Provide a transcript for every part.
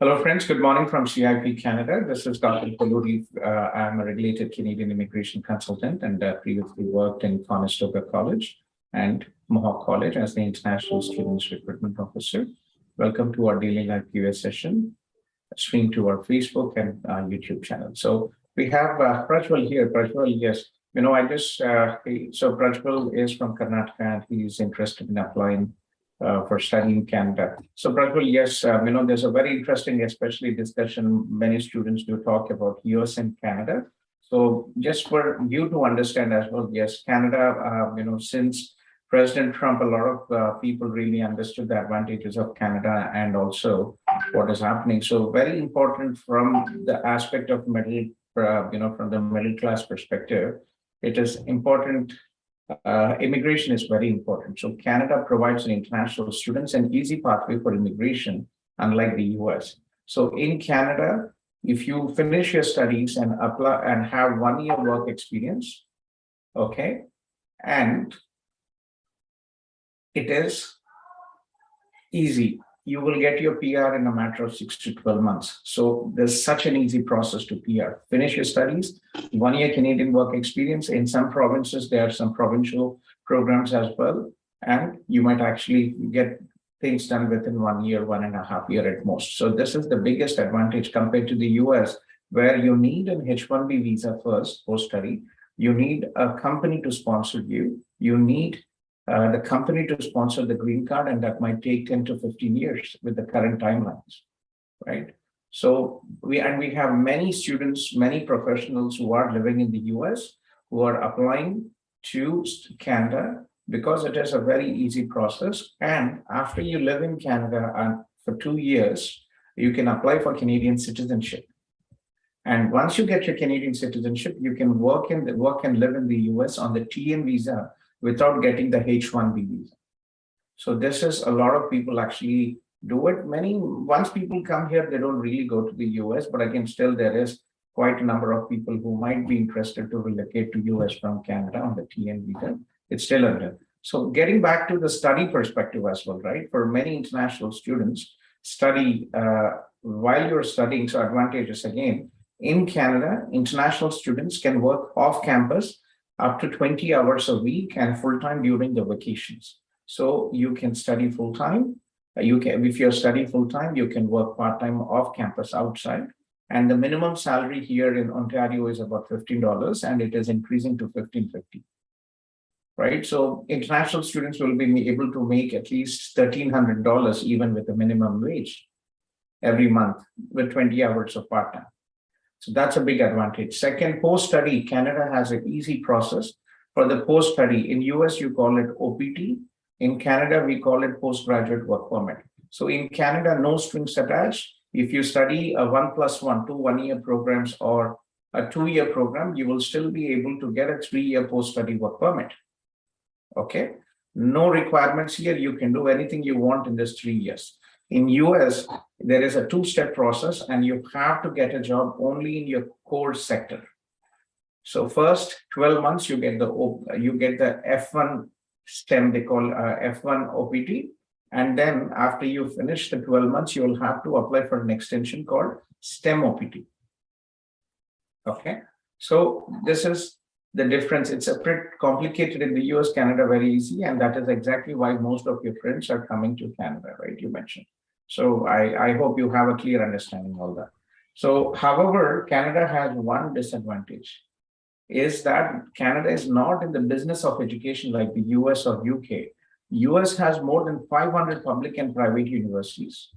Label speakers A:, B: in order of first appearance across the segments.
A: Hello, friends. Good morning from CIP Canada. This is Dr. Kolluri. I'm a regulated Canadian immigration consultant and previously worked in Conestoga College and Mohawk College as the International Students Recruitment Officer. Welcome to our daily live QA session, streamed to our Facebook and YouTube channel. So we have Prajwal here. Prajwal, yes. So Prajwal is from Karnataka and he's interested in applying for studying in Canada. So Prajwal, yes, there's a very interesting, especially discussion. Many students do talk about US and Canada. So just for you to understand as well, yes, Canada, since President Trump, a lot of people really understood the advantages of Canada and also what is happening. So very important from the aspect of middle, from the middle class perspective, it is important. Immigration is very important. So Canada provides an international students an easy pathway for immigration, unlike the US. So in Canada, if you finish your studies and apply and have 1 year work experience, okay, and it is easy. You will get your PR in a matter of 6 to 12 months. So there's such an easy process to PR. Finish your studies, 1 year Canadian work experience. In some provinces, there are some provincial programs as well. And you might actually get things done within 1 year, 1.5 years at most. So this is the biggest advantage compared to the US, where you need an H-1B visa first, post-study. You need a company to sponsor you. You need the company to sponsor the green card, and that might take 10 to 15 years with the current timelines, right? So we have many students, many professionals who are living in the US who are applying to Canada because it is a very easy process. And after you live in Canada for 2 years, you can apply for Canadian citizenship. And once you get your Canadian citizenship, you can work and live in the US on the TN visa without getting the H-1B visa. So this is a lot of people actually do it. Once people come here, they don't really go to the US, but again, still there is quite a number of people who might be interested to relocate to US from Canada on the TN visa. It's still under. So getting back to the study perspective as well, right? For many international students, study while you're studying, so advantages again, in Canada, international students can work off campus up to 20 hours a week and full-time during the vacations. So you can study full-time. If you're studying full-time, you can work part-time off campus outside. And the minimum salary here in Ontario is about $15, and it is increasing to $15.50. Right? So international students will be able to make at least $1,300 even with the minimum wage every month with 20 hours of part-time. So that's a big advantage. Second, post-study, Canada has an easy process for the post-study. In US, you call it OPT. In Canada, we call it postgraduate work permit. So in Canada, no strings attached. If you study a 1+1, 2 1-year programs or a 2-year program, you will still be able to get a 3-year post-study work permit. Okay? No requirements here. You can do anything you want in this 3 years. In US, there is a 2-step process and you have to get a job only in your core sector. So first 12 months, you get the F1 STEM, they call F1 OPT. And then after you finish the 12 months, you will have to apply for an extension called STEM OPT. Okay. So this is the difference. It's a bit complicated in the US, Canada, very easy. And that is exactly why most of your friends are coming to Canada, right? You mentioned. So I hope you have a clear understanding of all that. So, however, Canada has one disadvantage, is that Canada is not in the business of education like the US or UK. US has more than 500 public and private universities.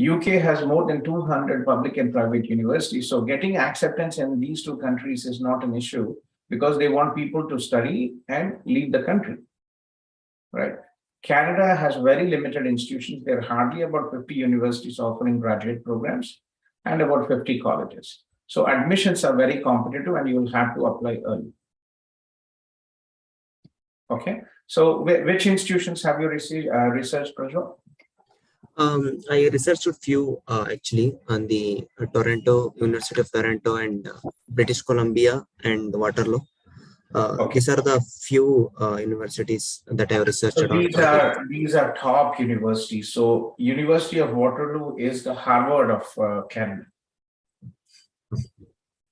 A: UK has more than 200 public and private universities. So getting acceptance in these two countries is not an issue because they want people to study and leave the country, right? Canada has very limited institutions. There are hardly about 50 universities offering graduate programs and about 50 colleges. So admissions are very competitive and you will have to apply early. Okay. So which institutions have you researched, Prajwal?
B: I researched a few actually on the University of Toronto and British Columbia and Waterloo.
A: Okay.
B: These are the few universities that I have researched
A: So
B: on.
A: these are top universities. So University of Waterloo is the Harvard of Canada.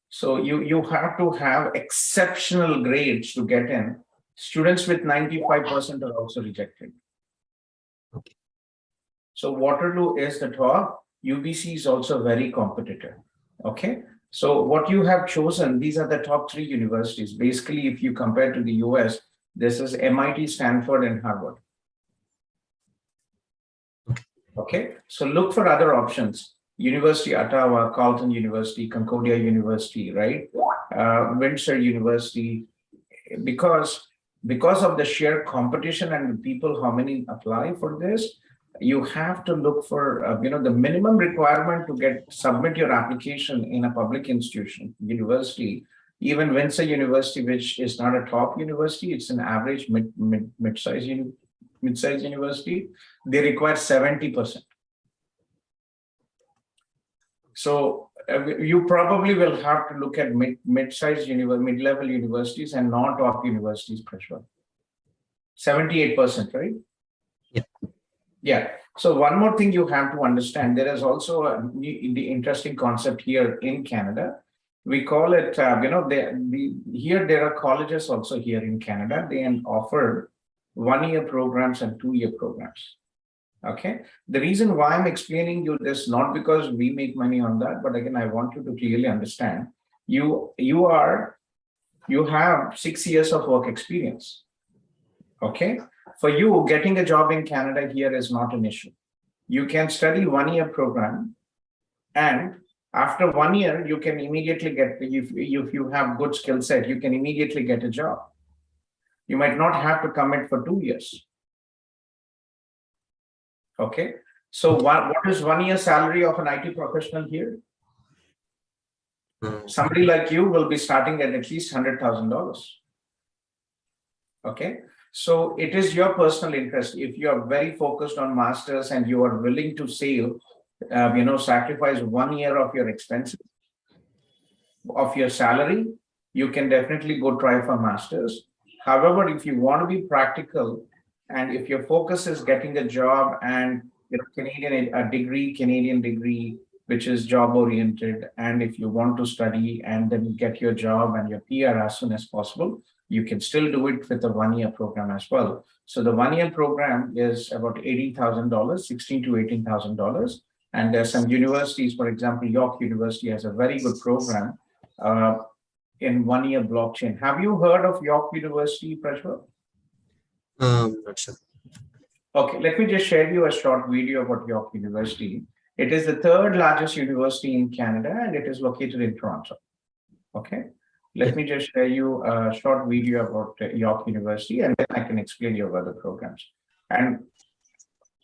A: So you have to have exceptional grades to get in. Students with 95% are also rejected.
B: Okay.
A: So Waterloo is the top. UBC is also very competitive. Okay. So what you have chosen, these are the top 3 universities. Basically, if you compare to the US, this is MIT, Stanford, and Harvard. Okay. So look for other options. University Ottawa, Carleton University, Concordia University, right? Windsor University, because of the sheer competition and the people, how many apply for this, you have to look for, the minimum requirement to submit your application in a public institution, university, even Windsor University, which is not a top university, it's an average mid-size university, they require 70%. So you probably will have to look at mid-level universities and not top universities, Prashwal. 78%, right?
B: Yeah.
A: Yeah. So one more thing you have to understand, there is also the interesting concept here in Canada. We call it, here there are colleges also here in Canada. They offer 1-year programs and 2-year programs. Okay. The reason why I'm explaining you this, not because we make money on that, but again, I want you to clearly understand, you have 6 years of work experience. Okay. For you, getting a job in Canada here is not an issue. You can study 1-year program, and after 1 year, you can immediately get, if you have good skill set, you can immediately get a job. You might not have to commit for 2 years. Okay, so what is 1 year salary of an IT professional here? Somebody like you will be starting at least $100,000. Okay, so it is your personal interest. If you are very focused on masters and you are willing to save, sacrifice 1 year of your expenses, of your salary, you can definitely go try for masters. However, if you want to be practical, and if your focus is getting a job and Canadian degree, which is job oriented, and if you want to study and then get your job and your PR as soon as possible, you can still do it with a 1-year program as well. So the 1-year program is about $80,000, $16,000 to $18,000. And there's some universities, for example, York University has a very good program in 1-year blockchain. Have you heard of York University, Prashwal?
B: Not sure.
A: Okay, let me just share you a short video about York University. It is the 3rd largest university in Canada, and it is located in Toronto. Okay, let me just share you a short video about York University, and then I can explain you about the programs. And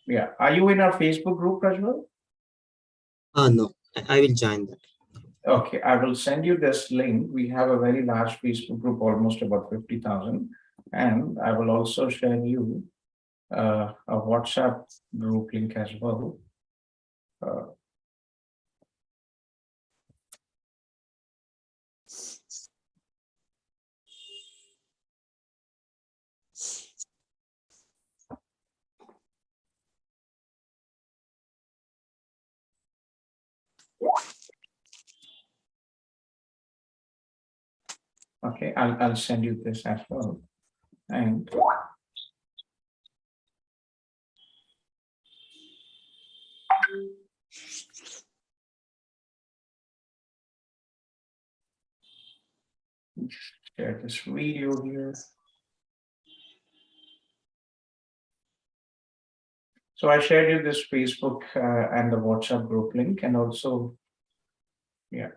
A: yeah, are you in our Facebook group, Prajwal?
B: No, I will join that.
A: Okay, I will send you this link. We have a very large Facebook group, almost about 50,000. And I will also share you a WhatsApp group link as well. Okay, I'll send you this as well. And share this video here. So I shared you this Facebook and the WhatsApp group link, and also, yeah.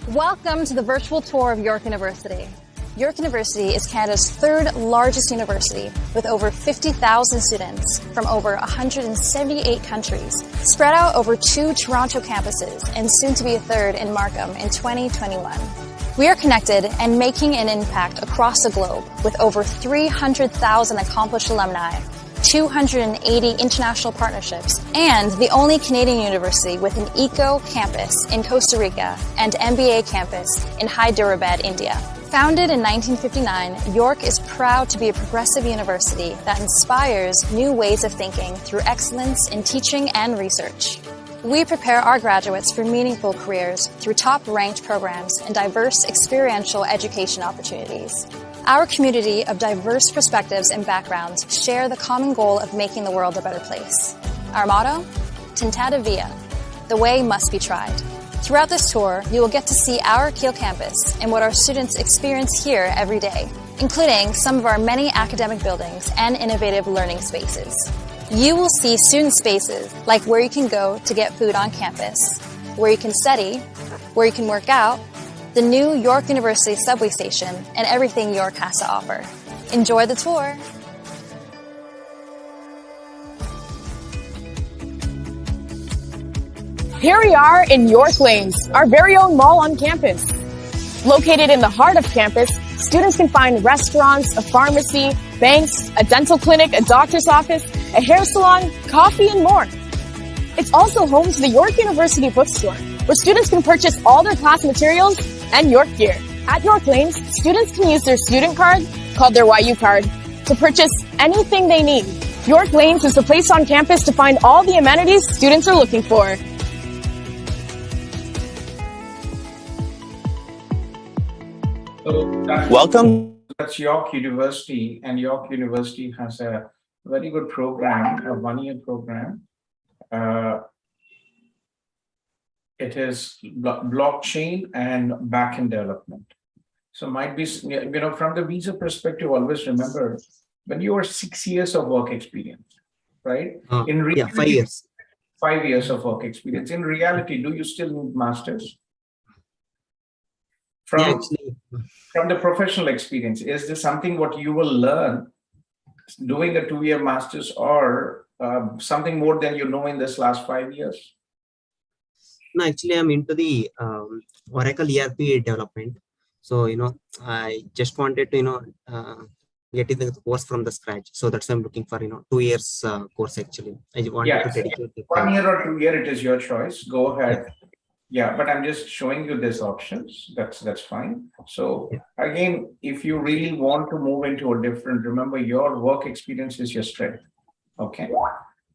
C: Welcome to the virtual tour of York University. York University is Canada's 3rd largest university, with over 50,000 students from over 178 countries, spread out over 2 Toronto campuses and soon to be a 3rd in Markham in 2021. We are connected and making an impact across the globe with over 300,000 accomplished alumni, 280 international partnerships, and the only Canadian university with an eco campus in Costa Rica and MBA campus in Hyderabad, India. Founded in 1959, York is proud to be a progressive university that inspires new ways of thinking through excellence in teaching and research. We prepare our graduates for meaningful careers through top-ranked programs and diverse experiential education opportunities. Our community of diverse perspectives and backgrounds share the common goal of making the world a better place. Our motto? Tentata via. The way must be tried. Throughout this tour, you will get to see our Kiel campus and what our students experience here every day, including some of our many academic buildings and innovative learning spaces. You will see student spaces like where you can go to get food on campus, where you can study, where you can work out, the new York University subway station, and everything York has to offer. Enjoy the tour!
D: Here we are in York Lanes, our very own mall on campus. Located in the heart of campus, students can find restaurants, a pharmacy, banks, a dental clinic, a doctor's office, a hair salon, coffee, and more. It's also home to the York University bookstore, where students can purchase all their class materials and York gear. At York Lanes, students can use their student card, called their YU card, to purchase anything they need. York Lanes is the place on campus to find all the amenities students are looking for.
E: Welcome.
A: That's York University, and York University has a very good program, a one-year program. It is blockchain and backend development. So might be, from the visa perspective, always remember when you are 6 years of work experience, right? In reality,
B: 5 years.
A: 5 years of work experience. In reality, do you still need masters? From the professional experience, is this something what you will learn doing a 2-year master's, or something more than you know in this last 5 years?
B: No, actually, I'm into the Oracle ERP development. So, I just wanted to, get in the course from the scratch. So that's why I'm looking for, 2 years course actually. I wanted to dedicate it.
A: 1 year or 2 year, it is your choice. Go ahead. Yeah, but I'm just showing you these options. That's fine. So again, if you really want to move into a different, remember your work experience is your strength. Okay.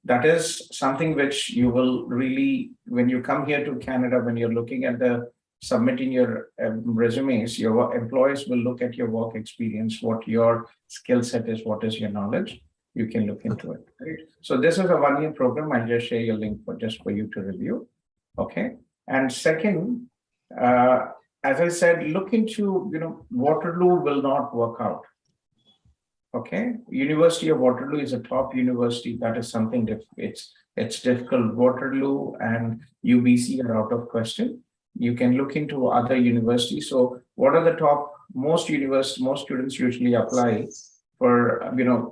A: That is something which you will really, when you come here to Canada, when you're looking at submitting your resumes, your employers will look at your work experience, what your skill set is, what is your knowledge. You can look into it. Right? So this is a 1-year program. I'll just share your link for you to review. Okay. And second, as I said, look into, Waterloo will not work out. Okay. University of Waterloo is a top university. That is something that it's difficult. Waterloo and UBC are out of question. You can look into other universities. So what are the top, most students usually apply for,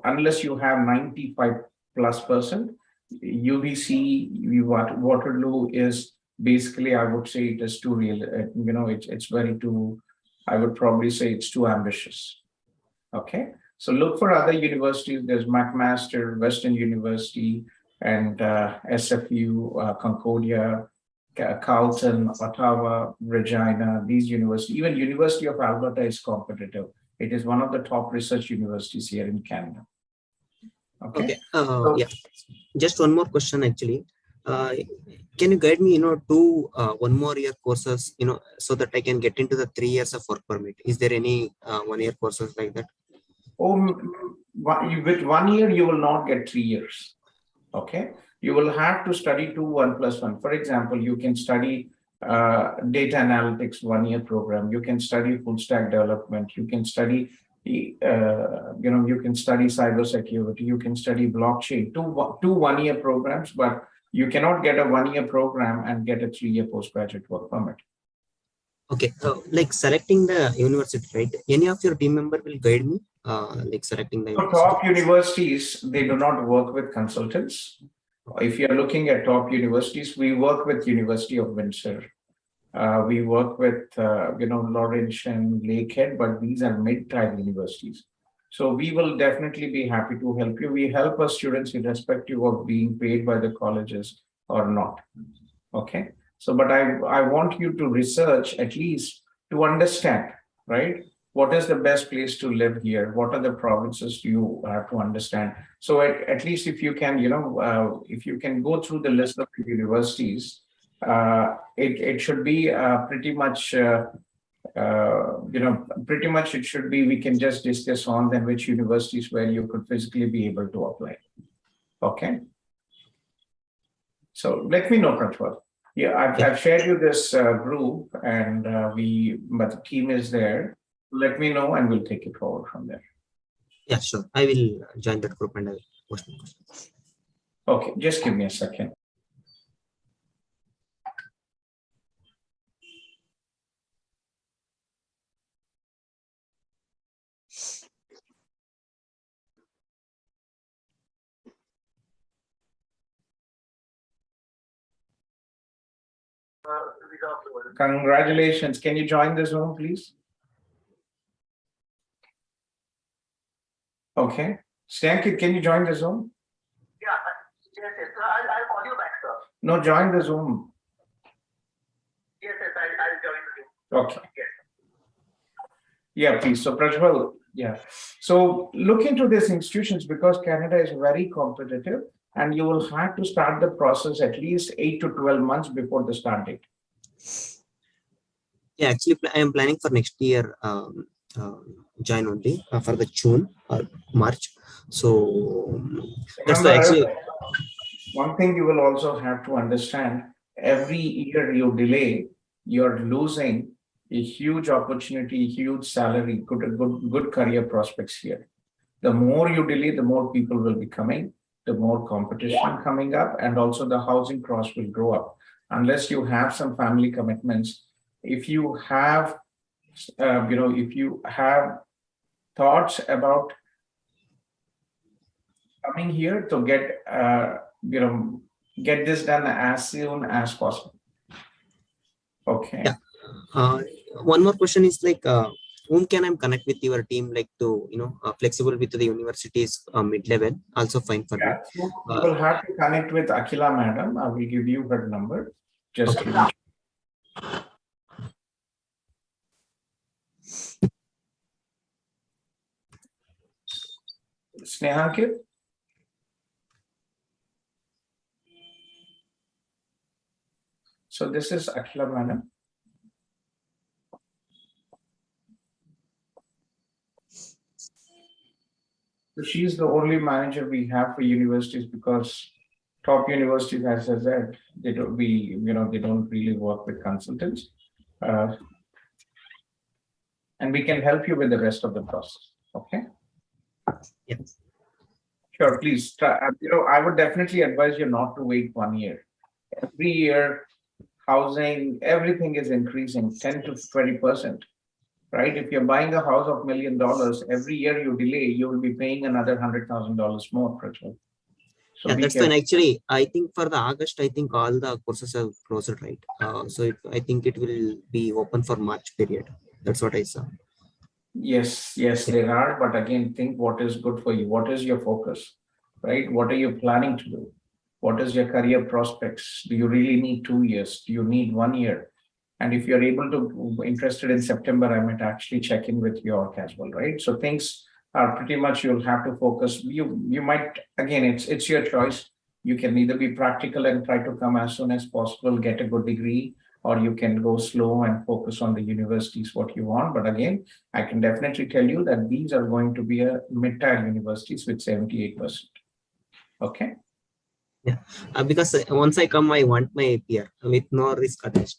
A: unless you have 95+%, UBC, Waterloo is basically, I would say it is too real. It's very too, I would probably say it's too ambitious. Okay. So look for other universities. There's McMaster, Western University, and SFU, Concordia, Carleton, Ottawa, Regina, these universities. Even University of Alberta is competitive. It is one of the top research universities here in Canada. Okay.
B: Yeah. Just one more question actually. Can you guide me, to 1 more year courses, so that I can get into the 3 years of work permit? Is there any 1 year courses like that?
A: With 1 year, you will not get 3 years. Okay. You will have to study 2 1+1. For example, you can study data analytics 1-year program. You can study full stack development. You can study, you can study cybersecurity. You can study blockchain. Two 1-year programs, but you cannot get a 1-year program and get a 3-year postgraduate work permit.
B: Okay, like selecting the university, right? Any of your team member will guide me, like selecting the university.
A: Top universities, they do not work with consultants. If you are looking at top universities, we work with University of Windsor. We work with, Laurentian, Lakehead, but these are mid-type universities. So we will definitely be happy to help you. We help our students irrespective of being paid by the colleges or not. Okay. So, but I want you to research at least to understand, right? What is the best place to live here? What are the provinces you have to understand? So at least if you can, if you can go through the list of universities, it should be pretty much, pretty much it should be, we can just discuss on then which universities where you could physically be able to apply. Okay. So let me know, Pratwal. Yeah, I've shared you this group and but the team is there. Let me know and we'll take it forward from there.
B: Yeah, sure. I will join that group and I will post my questions.
A: Okay, just give me a second. Congratulations. Can you join the Zoom, please? Okay. Stanky, can you join the Zoom?
E: Yeah, yes, yes. I'll call you back, sir.
A: No, join the Zoom.
E: Yes, yes, I'll join the Zoom.
A: Okay.
E: Yes.
A: Yeah, please. So Prajwal, yeah. So look into these institutions because Canada is very competitive and you will have to start the process at least 8 to 12 months before the start date.
B: Yeah, actually, I am planning for next year join only for the June or March. So that's why actually.
A: One thing you will also have to understand, every year you delay, you're losing a huge opportunity, huge salary, good career prospects here. The more you delay, the more people will be coming, the more competition coming up, and also the housing cost will grow up. Unless you have some family commitments, if you have, if you have thoughts about coming here to get, get this done as soon as possible. Okay.
B: Yeah. One more question is like, whom can I connect with your team, like to, flexible with the university's mid-level, also fine for me.
A: So you will have to connect with Akhila madam. I will give you her number. Just give me. Snehankit. So this is Akhila madam. So she's the only manager we have for universities because top universities, as I said, they don't they don't really work with consultants. And we can help you with the rest of the process. Okay.
B: Yeah.
A: Sure, please. I would definitely advise you not to wait 1 year. Every year, housing, everything is increasing 10 to 20%. Right? If you're buying a house of $1 million, every year you delay, you will be paying another $100,000 more. So
B: yeah, that's fine. Actually, I think for the August, I think all the courses are closed, right? So I think it will be open for March period. That's what I saw.
A: Yes, there are. But again, think what is good for you. What is your focus, right? What are you planning to do? What is your career prospects? Do you really need 2 years? Do you need 1 year? And if you're able to interested in September, I might actually check in with York as well, right? So things are pretty much, you'll have to focus. You might, again, it's your choice. You can either be practical and try to come as soon as possible, get a good degree, or you can go slow and focus on the universities, what you want. But again, I can definitely tell you that these are going to be a mid-tier universities with 78%. Okay.
B: Yeah, because once I come, I want my peer with no risk attached.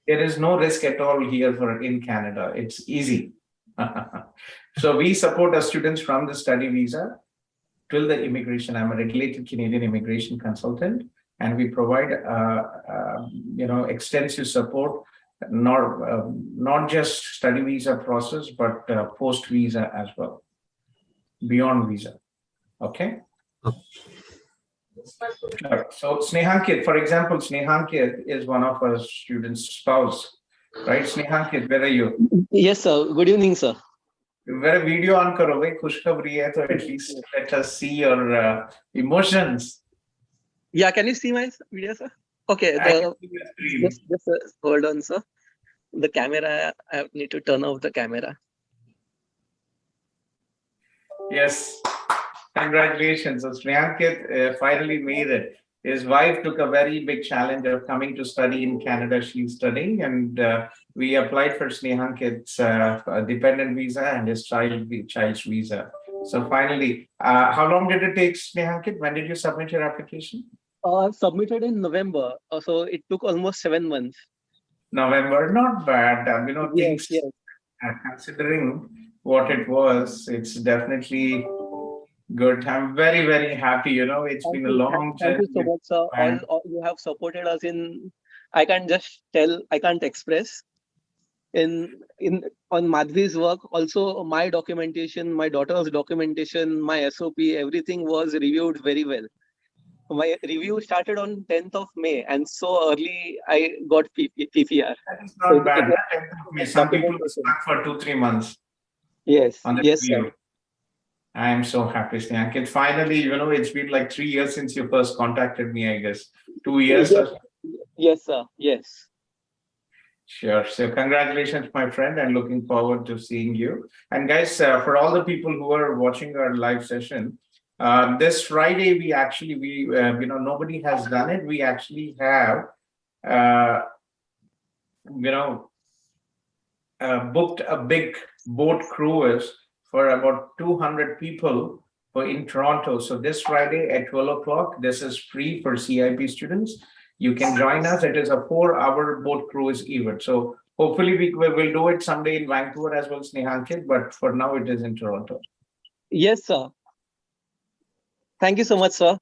A: There is no risk at all here in Canada. It's easy. So we support our students from the study visa till the immigration. I'm a regulated Canadian immigration consultant, and we provide extensive support, not just study visa process, but post visa as well, beyond visa. Okay. Sure. So Snehankit, for example, Snehankit is one of our students' spouse, right? Snehankit, where are you?
F: Yes, sir. Good evening, sir.
A: मेरा video on करो भाई, खुशखबरी है तो at least let us see your emotions.
F: Yeah, can you see my video, sir? Okay,
A: I can see your screen.
F: just hold on, sir. The camera, I need to turn off the camera.
A: Yes, congratulations. So Snehankit finally made it. His wife took a very big challenge of coming to study in Canada. She's studying, and we applied for Snehankit's dependent visa and his child's visa. So finally, how long did it take, Snehankit? When did you submit your application?
F: Submitted in November, so it took almost 7 months.
A: November, not bad.
F: Yes, yes.
A: Considering what it was, it's definitely good. I'm very, very happy. It's been a long
F: Thank you so
A: journey.
F: much, sir.
A: And
F: All you have supported us in. I can't just tell. I can't express. On Madhvi's work, also my documentation, my daughter's documentation, my SOP, everything was reviewed very well. My review started on 10th of May, and so early I got PPR.
A: that is not bad. Some people are stuck for 2-3 months
F: Yes,
A: on the
F: yes, sir.
A: review. I am so happy, Snehankit. Finally, it's been like 3 years since you first contacted me, I guess. 2 years.
F: Yes, sir. Yes.
A: Sure. So congratulations, my friend, and looking forward to seeing you. And guys, for all the people who are watching our live session, this Friday, nobody has done it. We actually have, booked a big boat cruise for about 200 people in Toronto. So this Friday at 12 o'clock, this is free for CIP students. You can join us. It is a 4-hour boat cruise event. So hopefully we will do it someday in Vancouver as well, Snehankit, but for now it is in Toronto.
F: Yes, sir. Thank you so much, sir.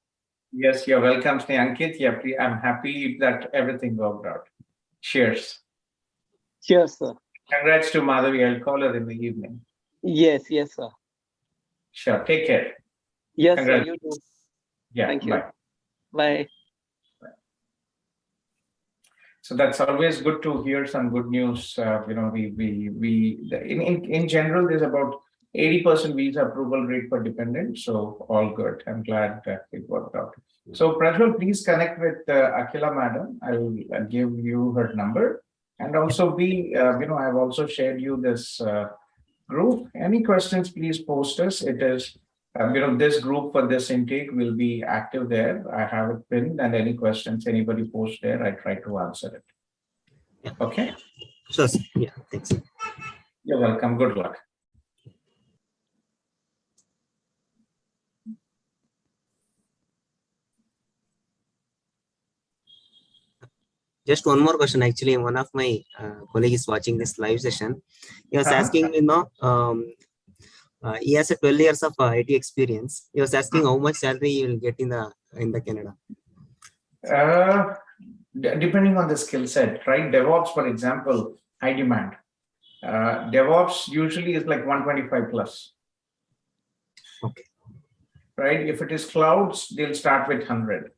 A: Yes, you're welcome, Snehankit. Yeah, I'm happy that everything worked out. Cheers.
F: Cheers, sir.
A: Congrats to Madhavi. I'll call her in the evening.
F: Yes, yes, sir.
A: Sure. Take care.
F: Yes, sir.
A: Congrats.
F: You too.
A: Yeah.
F: Thank you.
A: Bye.
F: Bye.
A: So that's always good to hear some good news. In general, there's about 80% visa approval rate for dependents. So all good. I'm glad that it worked out. So Prajwal, please connect with Akhila madam. I will give you her number. And also I've also shared you this group. Any questions, please post us. It is, this group for this intake will be active there. I have it pinned, and any questions anybody post there, I try to answer it.
B: Yeah.
A: Okay.
B: Sure, sir. Yeah, thanks.
A: You're welcome. Good luck.
B: Just one more question. Actually, one of my colleagues is watching this live session. He was asking, he has a 12 years of IT experience. He was asking how much salary he will get in the Canada.
A: Depending on the skill set, right? DevOps, for example, high demand. DevOps usually is like 125 plus.
B: Okay.
A: Right? If it is clouds, they'll start with 100.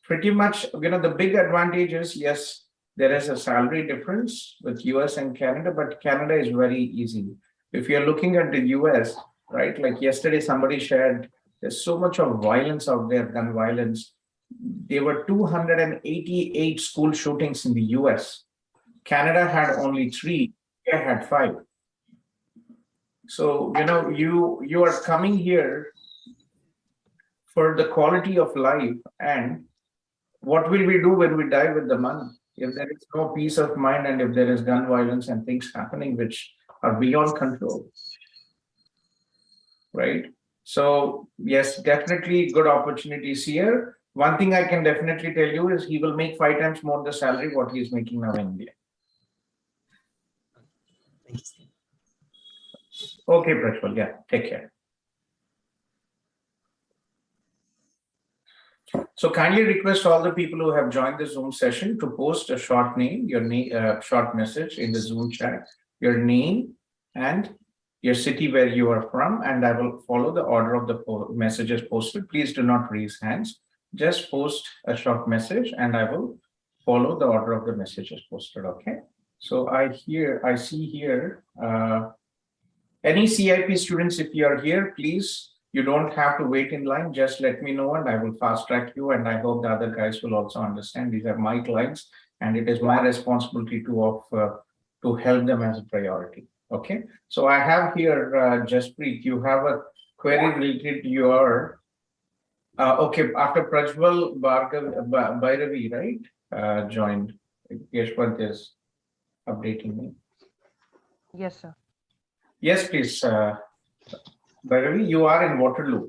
A: Pretty much, the big advantage is, yes, there is a salary difference with US and Canada, but Canada is very easy. If you're looking at the US, right, like yesterday somebody shared, there's so much of violence out there, gun violence. There were 288 school shootings in the US. Canada had only 3, India had 5. So, you are coming here for the quality of life, and what will we do when we die with the money? If there is no peace of mind, and if there is gun violence and things happening which are beyond control, right? So yes, definitely good opportunities here. One thing I can definitely tell you is he will make 5 times more the salary what he is making now in India.
B: Thanks.
A: Okay, Prajwal, yeah, take care. So kindly request all the people who have joined the Zoom session to post a short name, your name, short message in the Zoom chat, your name and your city where you are from, and I will follow the order of the messages posted. Please do not raise hands. Just post a short message and I will follow the order of the messages posted. Okay. So I see here Any CIP students, if you are here, please, you don't have to wait in line. Just let me know and I will fast track you. And I hope the other guys will also understand these are my clients and it is my responsibility to help them as a priority. Okay. So I have here, Jaspreet, you have a query related to your, okay, after Prajwal Bhairavi, right? Joined. Yashwant is updating me.
G: Yes, sir.
A: Yes, please. Bhairavi, you are in Waterloo.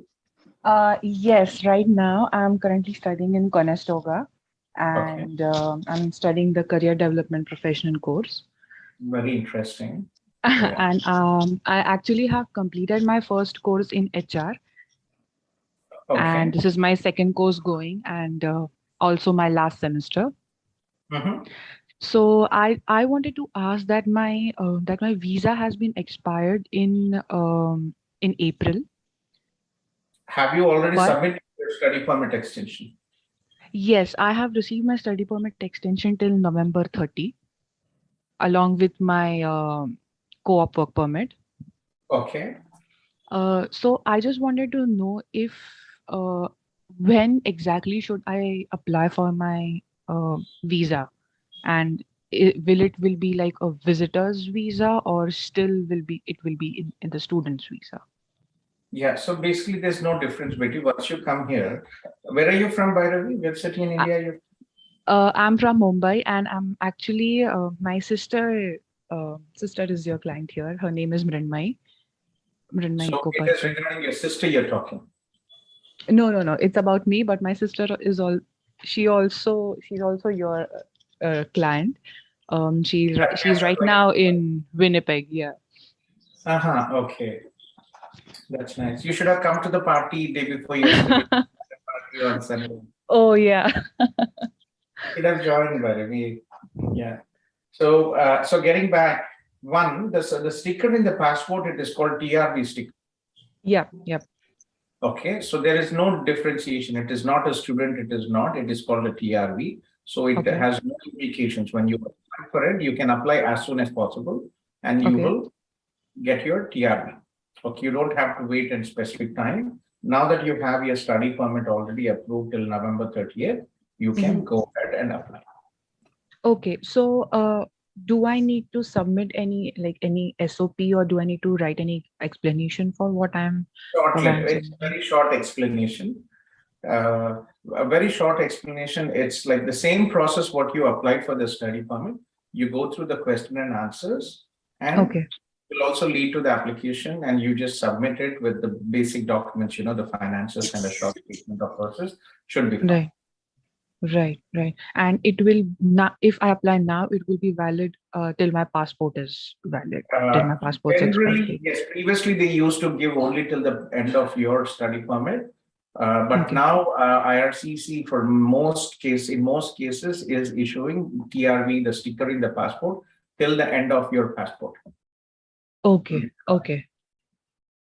G: Yes, right now I'm currently studying in Conestoga and I'm studying the career development professional course.
A: Very interesting.
G: And I actually have completed my first course in HR
A: Okay.
G: and this is my second course going and also my last semester. So I wanted to ask that my visa has been expired in April.
A: Have you already
G: But-
A: submitted your study permit extension?
G: Yes, I have received my study permit extension till November 30, along with my co-op work permit.
A: Okay.
G: So I just wanted to know if when exactly should I apply for my visa, and will it be like a visitor's visa or still will be in the student's visa?
A: Yeah, so basically there's no difference between once you come here. Where are you from, Bhairavi? Which city in India are you?
G: I'm from Mumbai and I'm actually my sister is your client here. Her name is Mrinmai.
A: So
G: Gopal.
A: it is regarding your sister you're talking.
G: No. It's about me, but my sister is she's also your client. She's right now in Winnipeg. Yeah.
A: Okay. That's nice. You should have come to the party day before yesterday. Party on Sunday.
G: Oh yeah.
A: Should have joined, Bhairavi. Yeah. So so getting back, the sticker in the passport, it is called TRV sticker.
G: Yep.
A: Okay, so there is no differentiation. It is not a student, it is called a TRV. So it
G: Okay.
A: has no implications. When you apply for it, you can apply as soon as possible and you
G: Okay.
A: will get your TRV. Okay, you don't have to wait in specific time. Now that you have your study permit already approved till November 30th, you can go ahead and apply.
G: Okay. So do I need to submit any SOP or do I need to write any explanation for what I'm
A: It's a very short explanation. A very short explanation. It's like the same process what you applied for the study permit. You go through the question and answers, and
G: Okay.
A: it will also lead to the application, and you just submit it with the basic documents. The finances and a short statement of process should be fine.
G: Right. And it will not, if I apply now, it will be valid till my passport is valid. Till my passport's
A: Generally,
G: expired.
A: yes. Previously, they used to give only till the end of your study permit. But
G: Okay.
A: now IRCC in most cases is issuing TRV, the sticker in the passport, till the end of your passport.
G: Okay.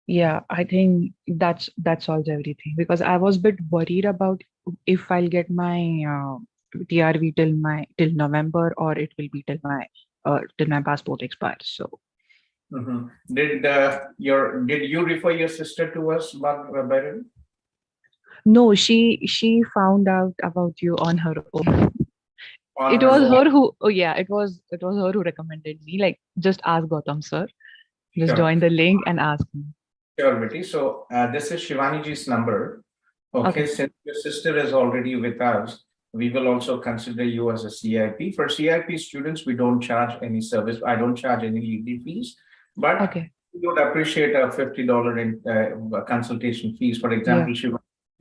G: Yeah, I think that solves everything because I was a bit worried about if I'll get my TRV till November or it will be till my passport expires. So
A: Did you refer your sister to us, Bhairavi?
G: no, she found out about you on her own. It was her who it was her who recommended me. Like, just ask Gautam sir. Just
A: Sure.
G: join the link and ask me.
A: Sure, Betty. So this is Shivaniji's number. Okay, since your sister is already with us, we will also consider you as a CIP. For CIP students, we don't charge any service. I don't charge any legal fees, but we would appreciate a $50 in consultation fees. For example,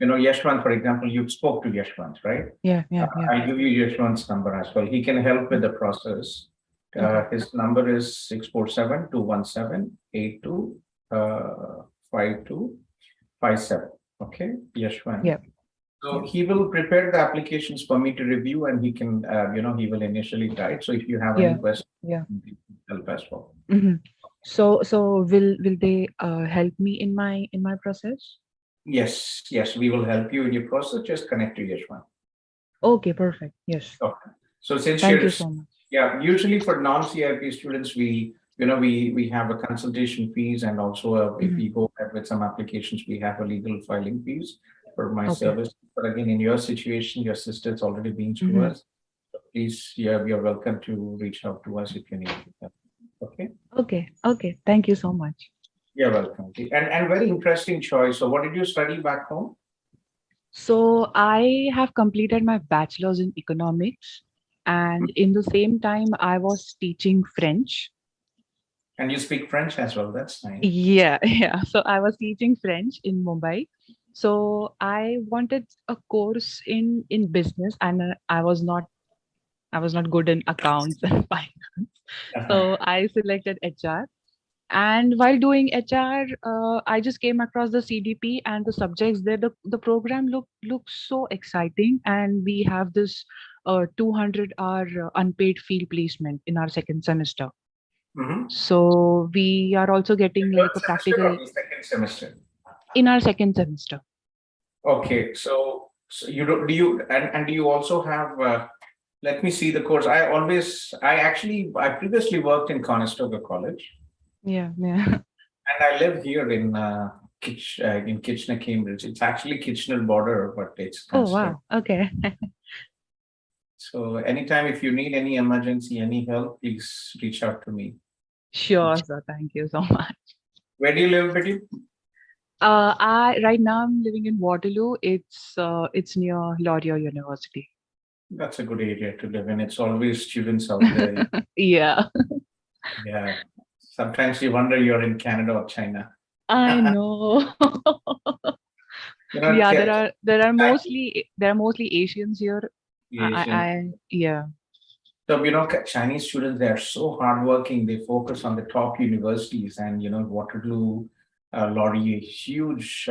A: Yashwant, for example, you spoke to Yashwant, right?
G: Yeah.
A: I'll give you Yashwant's number as well. He can help with the process. His number is 647-217-82. 5257. Okay, Yashwant.
G: Yeah.
A: So he will prepare the applications for me to review, and he can, he will initially guide. So if you have any questions, help as well.
G: So will they help me in my process?
A: Yes, we will help you in your process. Just connect to Yashwant.
G: Okay, perfect. Yes.
A: Okay. So since
G: Thank you so much.
A: Yeah, usually for non-CIP students, we we have a consultation fees, and also if we go ahead with some applications, we have a legal filing fees for my service. But again, in your situation, your sister's already been through us. So please, you're welcome to reach out to us if you need help. Okay.
G: Okay. Thank you so much.
A: You're welcome. And very interesting choice. So what did you study back home?
G: So I have completed my bachelor's in economics, and in the same time, I was teaching French.
A: And you speak French as well. That's nice.
G: Yeah. So I was teaching French in Mumbai. So I wanted a course in business, and I was not good in accounts and finance. So I selected HR. And while doing HR, I just came across the CDP and the subjects there. The program looks so exciting, and we have this 200-hour unpaid field placement in our second semester. So we are also getting like a practical
A: second semester.
G: In our second semester.
A: Okay, so you do you do you also have? Let me see the course. I previously worked in Conestoga College.
G: Yeah.
A: And I live here in Kitchener, Cambridge. It's actually Kitchener border, but it's considered.
G: Oh wow. Okay.
A: So anytime if you need any emergency, any help, please reach out to me.
G: Sure, sir. Thank you so much.
A: Where do you live, Betty?
G: Right now I'm living in Waterloo. It's near Laurier University.
A: That's a good area to live in. It's always students out there.
G: Yeah.
A: Yeah. Sometimes you wonder you're in Canada or China.
G: I know. Yeah, there are mostly Asians here. Yeah.
A: So Chinese students, they are so hardworking. They focus on the top universities, and Waterloo, Laurier, huge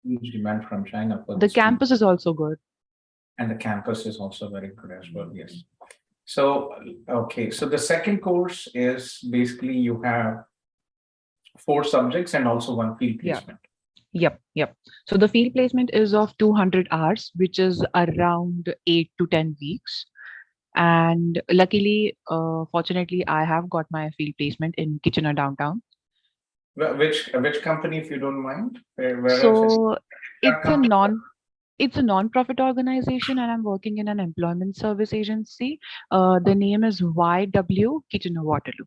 A: demand from China for
G: the campus is also good.
A: And the campus is also very good as well. Yes. So, okay. So the second course is basically you have 4 subjects and also 1 field placement.
G: Yep. So the field placement is of 200 hours, which is around 8 to 10 weeks. And luckily, fortunately, I have got my field placement in Kitchener downtown.
A: Which company, if you don't mind?
G: So it's a non-profit organization, and I'm working in an employment service agency. The name is YW Kitchener Waterloo.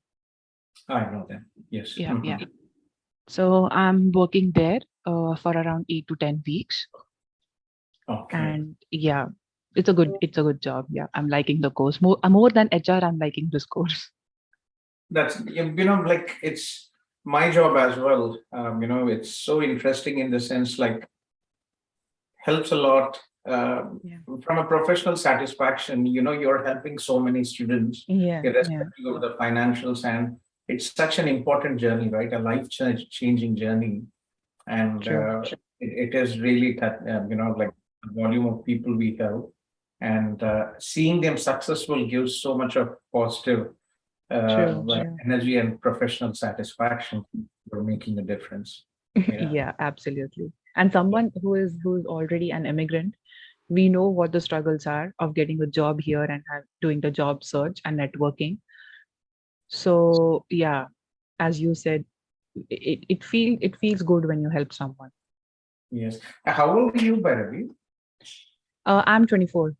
A: I know that. Yes.
G: Yeah. So I'm working there for around 8 to 10 weeks.
A: Okay.
G: And yeah, it's a good job. Yeah, I'm liking the course more than HR. I'm liking this course.
A: That's it's my job as well. It's so interesting in the sense helps a lot from a professional satisfaction. You're helping so many students, irrespective of the financials, and it's such an important journey, right? A life-changing journey, and it is really the volume of people we help, and seeing them successful gives so much of positive energy and professional satisfaction for making a difference.
G: Yeah, absolutely. And someone who is already an immigrant, we know what the struggles are of getting a job here and doing the job search and networking. So yeah, as you said, it feels good when you help someone.
A: Yes. How old are you, by the way?
G: I'm 24.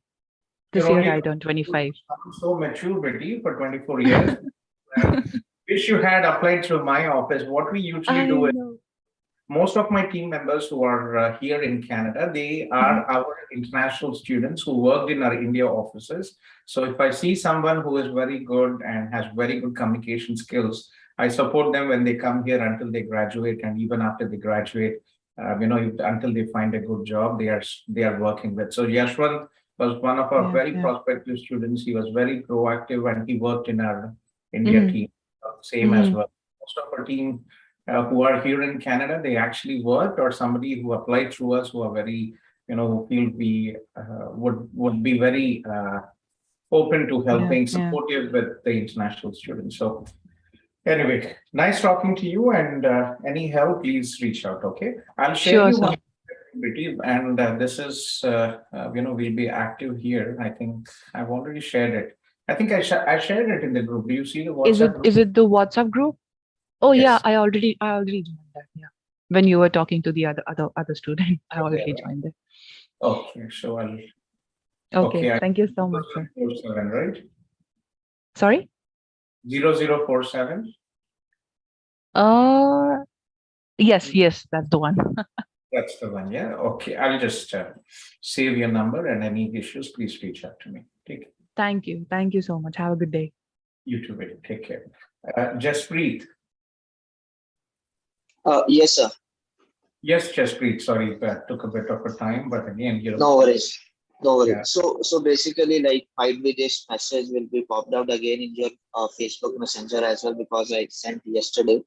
G: This year I turned 25.
A: I'm so mature, Betty, for 24 years. Wish you had applied through my office. What we usually do is most of my team members who are here in Canada, they are our international students who worked in our India offices. So if I see someone who is very good and has very good communication skills, I support them when they come here until they graduate, and even after they graduate, until they find a good job, they are working with. So Yashwant was one of our very prospective students. He was very proactive, and he worked in our India team. Same as well. Most of our team who are here in Canada, they actually worked, or somebody who applied through us who are very, who feel we would be very open to helping, supportive with the international students. So anyway, nice talking to you, and any help, please reach out. Okay, I'll share you one activity, and this is we'll be active here. I think I've already shared it. I think I shared it in the group. Do you see the
G: Is
A: WhatsApp group?
G: it the WhatsApp group? Oh yeah,
A: Yes.
G: I already joined that. Yeah, when you were talking to the other student, I already joined it.
A: Okay, so I'll.
G: Okay,
A: Okay,
G: thank you so much, sir.
A: 0047, right?
G: Sorry.
A: 0047.
G: Yes, that's the one.
A: That's the one. Yeah. Okay. I'll just save your number, and any issues, please reach out to me. Take care.
G: Thank you so much. Have a good day.
A: You too, buddy. Take care. Jaspreet.
H: Yes, sir.
A: Yes, Jaspreet. Sorry, that took a bit of a time, but again,
H: No worries. No worries.
A: Yeah.
H: So basically, like, might be this message will be popped out again in your Facebook Messenger as well, because I sent yesterday.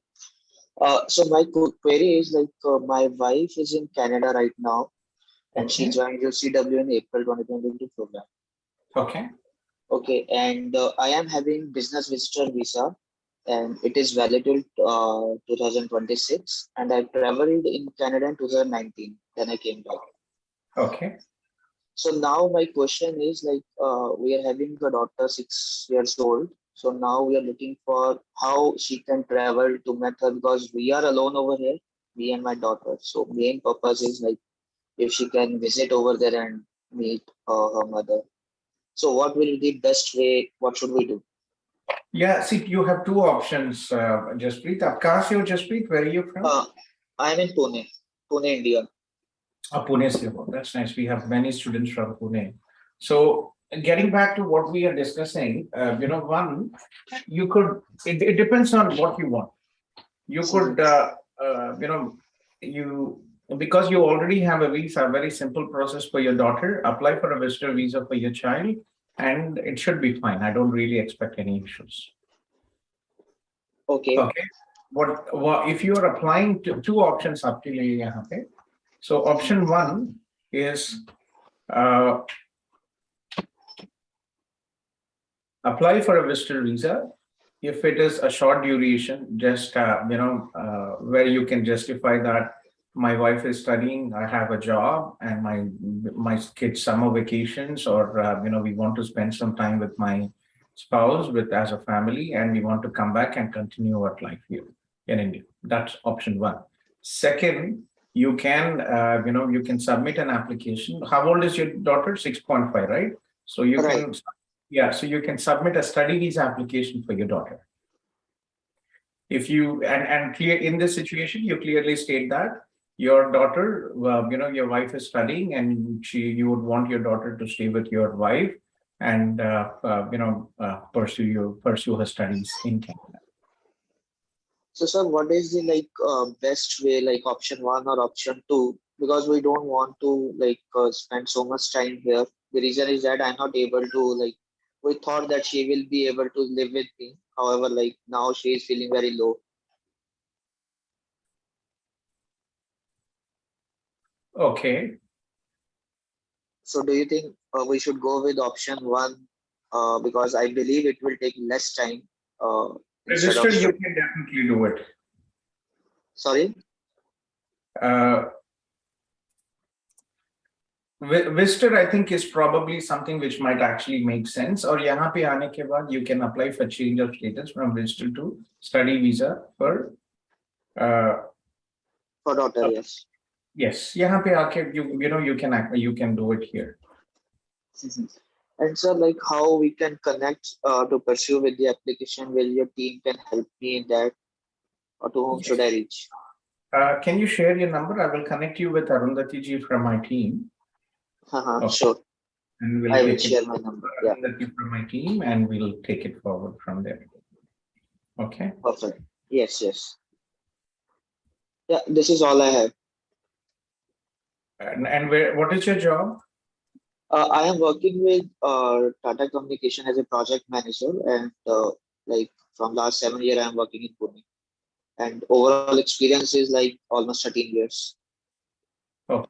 H: So my query is like, my wife is in Canada right now, and she
A: Okay.
H: joined UCW in April 2022 program.
A: Okay.
H: Okay, and I am having business visitor visa, and it is valid till 2026. And I traveled in Canada in 2019. Then I came back.
A: Okay.
H: So now my question is like, we are having a daughter 6 years old. So now we are looking for how she can travel to meet her, because we are alone over here, me and my daughter. So main purpose is like, if she can visit over there and meet her mother. So what will be the best way? What should we do?
A: Yeah. See, you have two options, Jaspreet. Kahan se ho, Jaspreet? Where are you from?
H: I'm in Pune, India.
A: Pune se ho. That's nice. We have many students from Pune. So getting back to what we are discussing, one, you could. It depends on what you want. You could, because you already have a visa, very simple process for your daughter, apply for a visitor visa for your child, and it should be fine. I don't really expect any issues.
H: Okay.
A: Okay. What if you are applying to two options up to you? Okay. So option one is apply for a visitor visa. If it is a short duration, just where you can justify that my wife is studying, I have a job, and my kids' summer vacations, or we want to spend some time with my spouse, with as a family, and we want to come back and continue our life here in India. That's option one. Second, you can you can submit an application. How old is your daughter? 6.5, right? So you
H: Right.
A: can. Yeah, so you can submit a study visa application for your daughter. If you and clear in this situation, you clearly state that your daughter, your wife is studying, and you would want your daughter to stay with your wife and pursue her studies in Canada.
H: So, sir, what is the best way, like option one or option two? Because we don't want to spend so much time here. The reason is that I'm not able to we thought that she will be able to live with me. However, now she is feeling very low.
A: Okay.
H: So do you think we should go with option one? Because I believe it will take less time. Instead
A: Register,
H: of
A: you can definitely do it.
H: Sorry.
A: Visitor, I think, is probably something which might actually make sense. Or यहाँ पे आने के बाद you can apply for change of status from visitor to study visa for
H: daughter, yes.
A: Yes, यहाँ पे आके you can do it here.
H: And sir, how we can connect to pursue with the application? Will your team can help me in that, or to whom should I reach?
A: Can you share your number? I will connect you with Arundhati ji from my team.
H: Okay. Sure.
A: And we'll
H: I will share my number. Yeah.
A: From my team, and we'll take it forward from there. Okay.
H: Perfect. Yes. Yeah, this is all I have.
A: And what is your job?
H: I am working with Tata Communication as a project manager, and from last 7 years, I am working in Pune. And overall experience is almost 13 years.
A: Oh.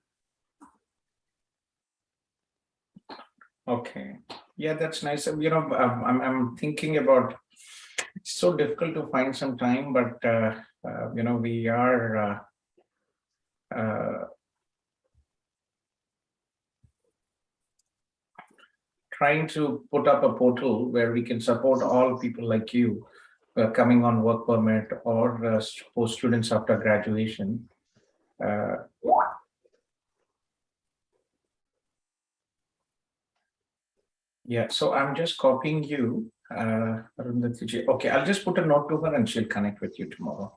A: Okay. Yeah, that's nice. I'm thinking about. It's so difficult to find some time, but we are. trying to put up a portal where we can support all people like you coming on work permit or post students after graduation. Yeah, so I'm just copying you. Okay, I'll just put a note to her and she'll connect with you tomorrow.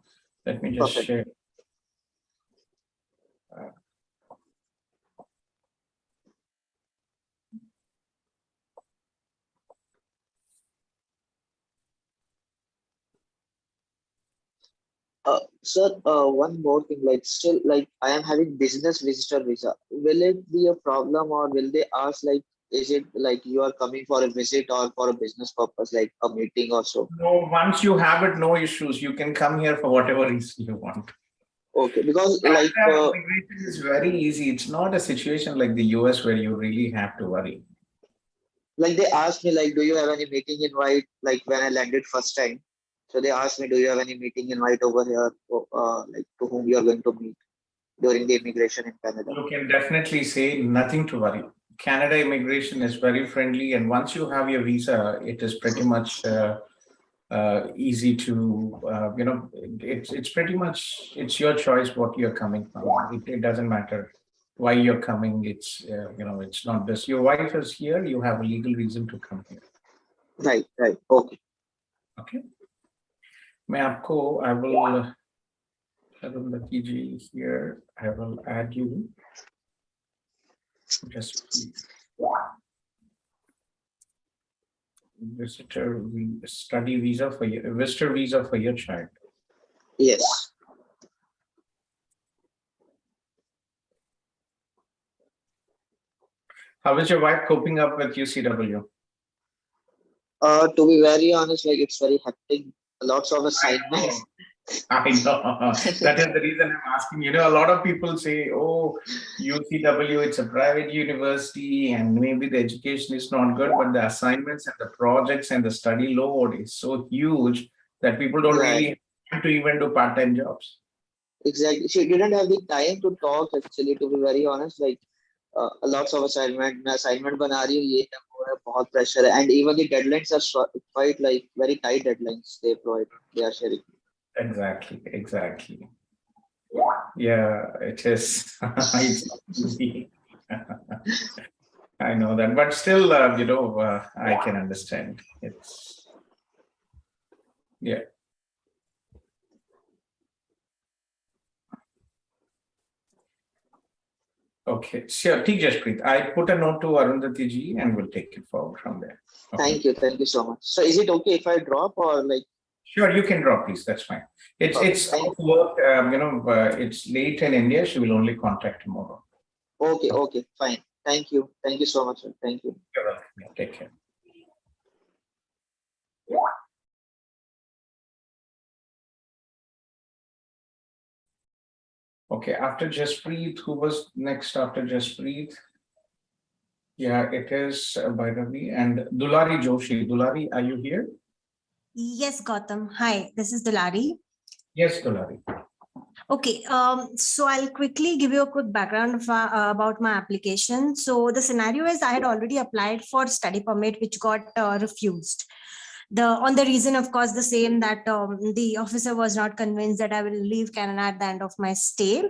A: Let me just
H: Perfect.
A: share.
H: Sir, one more thing, like still, like I am having business visitor visa. Will it be a problem, or will they ask like, is it like you are coming for a visit or for a business purpose, like a meeting or so?
A: No, once you have it, no issues. You can come here for whatever reason you want.
H: Okay, because like
A: Immigration is very easy. It's not a situation like the US where you really have to worry.
H: they asked me like, do you have any meeting invite? Like when I landed first time, so they asked me, do you have any meeting invite over here, like to whom you are going to meet during the immigration in Canada?
A: You can definitely say nothing to worry. Canada immigration is very friendly, and once you have your visa, it is pretty much easy to it's pretty much it's your choice what you're coming from. It doesn't matter why you're coming. It's it's not this. Your wife is here. You have a legal reason to come here.
H: Right. Okay.
A: Okay. I will Arundhati ji here. I will add you. Just please. Visitor study visa for your visitor visa for your child.
H: Yes.
A: How is your wife coping up with UCW?
H: To be very honest, like it's very hectic. Lots of assignments.
A: I know. That is the reason I'm asking. A lot of people say, oh, UCW, it's a private university and maybe the education is not good, but the assignments and the projects and the study load is so huge that people don't really have time to even do part-time jobs.
H: Exactly. She didn't have the time to talk actually, to be very honest. Like lots of assignment बना रही हूँ, ये है, वो है, बहुत pressure, and even the deadlines are quite like very tight deadlines they are sharing.
A: Exactly. Yeah, it is. It's easy. I know that, but still, I can understand. It's yeah. Okay, sure. Jaspreet, I put a note to Arundhati ji and we'll take it forward from there. Okay.
H: Thank you so much. So, is it okay if I drop or like?
A: Sure, you can drop, please. That's fine. It's work. It's late in India. She will only contact tomorrow.
H: Okay, fine. Thank you so much, sir. Thank you.
A: You're welcome. Yeah, take care. Okay, after Jaspreet, who was next after Jaspreet? Yeah, it is Bhairavi and Dulari Joshi. Dulari, are you here?
I: Yes, Gautam. Hi, this is Dulari.
A: Yes, Dulari.
I: Okay, so I'll quickly give you a quick background about my application. So the scenario is I had already applied for study permit, which got refused. On the reason, of course, the same that the officer was not convinced that I will leave Canada at the end of my stay.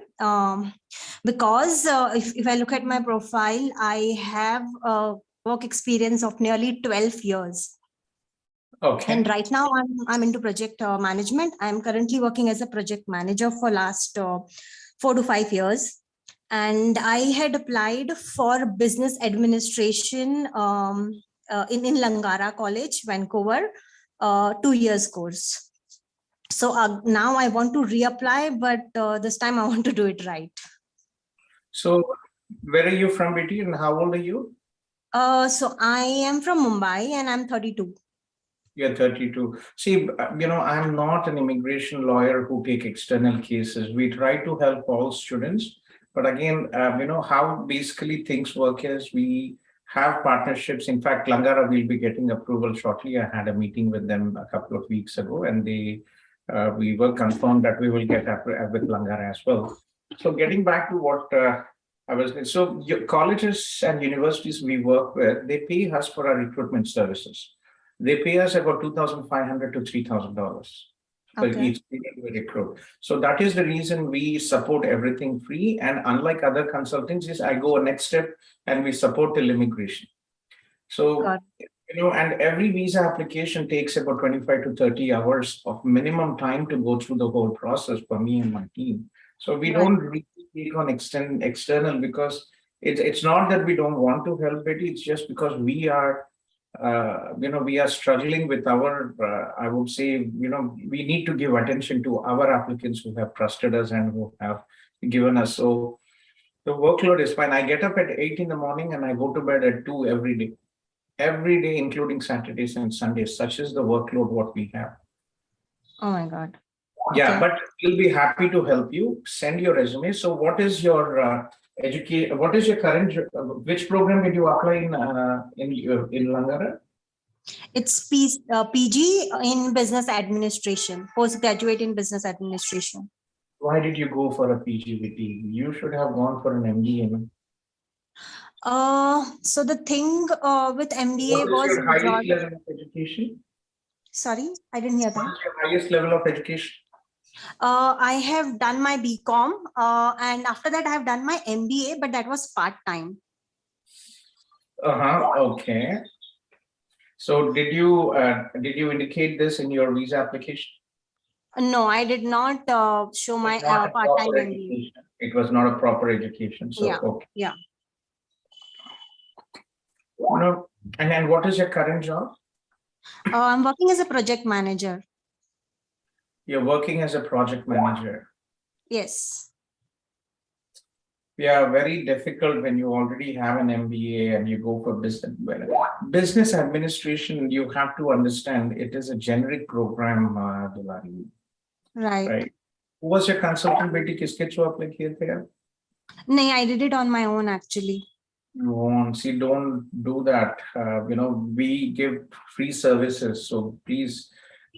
I: Because if I look at my profile, I have a work experience of nearly 12 years.
A: Okay.
I: And right now I'm into project management. I'm currently working as a project manager for last 4 to 5 years. And I had applied for business administration in Langara College, Vancouver, 2 years course. So now I want to reapply, but this time I want to do it right. So
A: where are you from, Betty, and how old are you?
I: So I am from Mumbai and I'm 32.
A: You're 32. See, I'm not an immigration lawyer who take external cases. We try to help all students. But again, how basically things work is we have partnerships. In fact, Langara will be getting approval shortly. I had a meeting with them a couple of weeks ago, and we were confirmed that we will get with Langara as well. So getting back to what So your colleges and universities we work with, they pay us for our recruitment services. They pay us about $2,500 to $3,000 for
I: Okay.
A: each student we recruit. So that is the reason we support everything free. And unlike other consultancies, I go a next step and we support till immigration. So,
I: Got
A: and every visa application takes about 25 to 30 hours of minimum time to go through the whole process for me and my team. So we
I: Right.
A: don't really take on external because it's not that we don't want to help it. It's just because we are, we are struggling with our, I would say, we need to give attention to our applicants who have trusted us and who have given us. So the workload is fine. I get up at 8 in the morning and I go to bed at 2 every day, including Saturdays and Sundays. Such is the workload what we have.
I: Oh my God.
A: Yeah,
I: Okay.
A: but we'll be happy to help you. Send your resume. So what is your what is your current, which program did you apply in Langara?
I: It's PG in business administration, postgraduate in business administration.
A: Why did you go for a PGVT? You should have gone for an MBA.
I: So the thing with MBA
A: What is
I: was
A: your highest
I: majority.
A: level of education?
I: Sorry, I didn't hear
A: What
I: that.
A: is your highest level of education?
I: I have done my BCom, and after that I have done my MBA, but that was part-time.
A: Okay. So did you indicate this in your visa application?
I: No, I did not show my
A: It's not a
I: part-time
A: proper
I: MBA.
A: education. It was not a proper education. So
I: Yeah.
A: okay.
I: Yeah.
A: No. And then what is your current job?
I: I'm working as a project manager.
A: You're working as a project manager.
I: Yes.
A: Yeah, very difficult when you already have an MBA and you go for business administration. You have to understand it is a generic program, Dulari.
I: Right.
A: Right. Who was your consultant? Beti kiske through apply kiye the yaar?
I: No, I did it on my own actually.
A: See, don't do that. We give free services, so please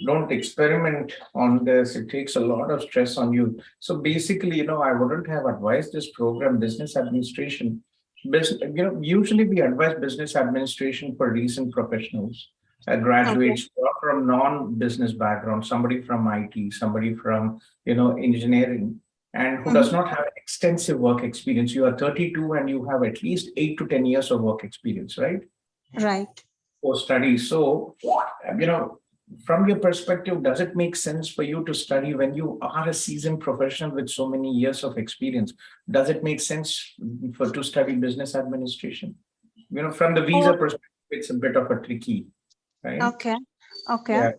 A: don't experiment on this. It takes a lot of stress on you. So basically, I wouldn't have advised this program, business administration. Usually we advise business administration for recent professionals, graduates from non-business background, somebody from IT, somebody from, engineering, and who does not have extensive work experience. You are 32 and you have at least 8 to 10 years of work experience, right?
I: Right.
A: For studies. So, from your perspective, does it make sense for you to study when you are a seasoned professional with so many years of experience? Does it make sense to study business administration? From the visa perspective, it's a bit of a tricky, right?
I: Okay.
A: Yeah.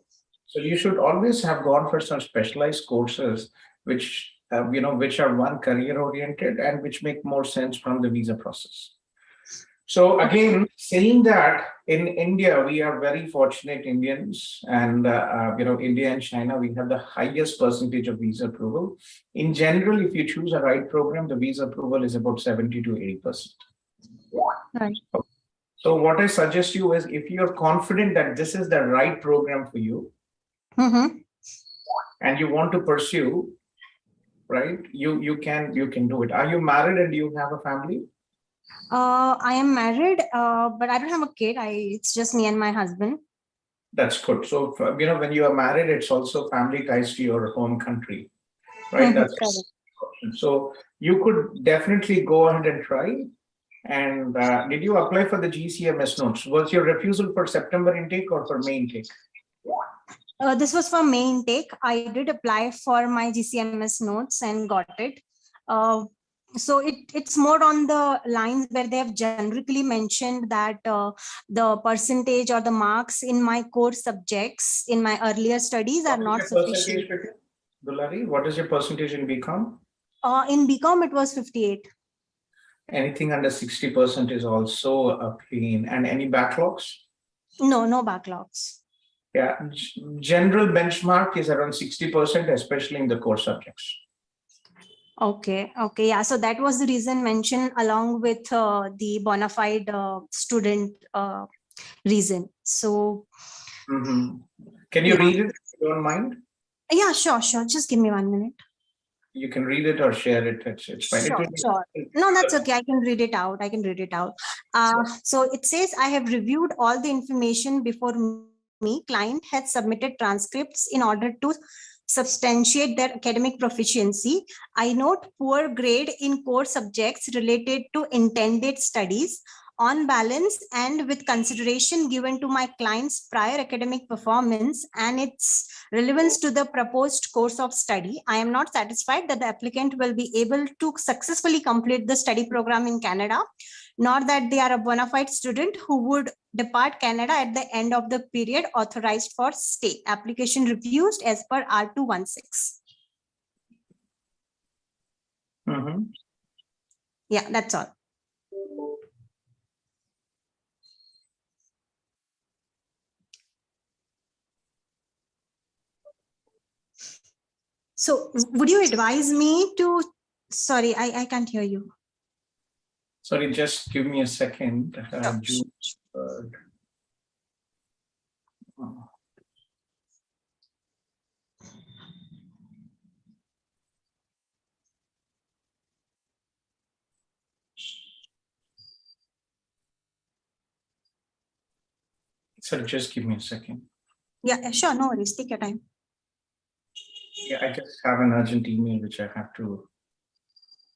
A: So you should always have gone for some specialized courses, which which are one career oriented and which make more sense from the visa process. So again, saying that in India, we are very fortunate Indians, and India and China, we have the highest percentage of visa approval. In general, if you choose a right program, the visa approval is about 70 to 80%.
I: Right.
A: So what I suggest you is, if you're confident that this is the right program for you, and you want to pursue, right, you can do it. Are you married and do you have a family?
I: I am married, but I don't have a kid. It's just me and my husband.
A: That's good. So, when you are married, it's also family ties to your home country, right? That's so you could definitely go ahead and try. And did you apply for the GCMS notes? Was your refusal for September intake or for May intake?
I: This was for May intake. I did apply for my GCMS notes and got it. So it's more on the lines where they have generically mentioned that the percentage or the marks in my core subjects in my earlier studies are not sufficient.
A: Dulari, what is your percentage in BCom?
I: In BCom, it was 58.
A: Anything under 60% is also a pain. And any backlogs?
I: No backlogs.
A: Yeah, general benchmark is around 60%, especially in the core subjects.
I: Okay. Yeah. So that was the reason mentioned along with the bona fide student reason. So.
A: Can you read it if you don't mind?
I: Yeah, sure. Just give me 1 minute.
A: You can read it or share it. It's fine.
I: Sure, sure. No, that's okay. I can read it out. I can read it out. So it says, I have reviewed all the information before me. Client has submitted transcripts in order to substantiate their academic proficiency. I note poor grade in core subjects related to intended studies. On balance, and with consideration given to my client's prior academic performance and its relevance to the proposed course of study, I am not satisfied that the applicant will be able to successfully complete the study program in Canada, nor that they are a bona fide student who would depart Canada at the end of the period authorized for stay. Application refused as per R216. Yeah, that's all. So would you advise me to, sorry, I can't hear you.
A: Sorry, just give me a second. June 3rd. Sorry, just give me a second.
I: Yeah, sure, no worries. Take your time.
A: Yeah, I just have an urgent email which I have to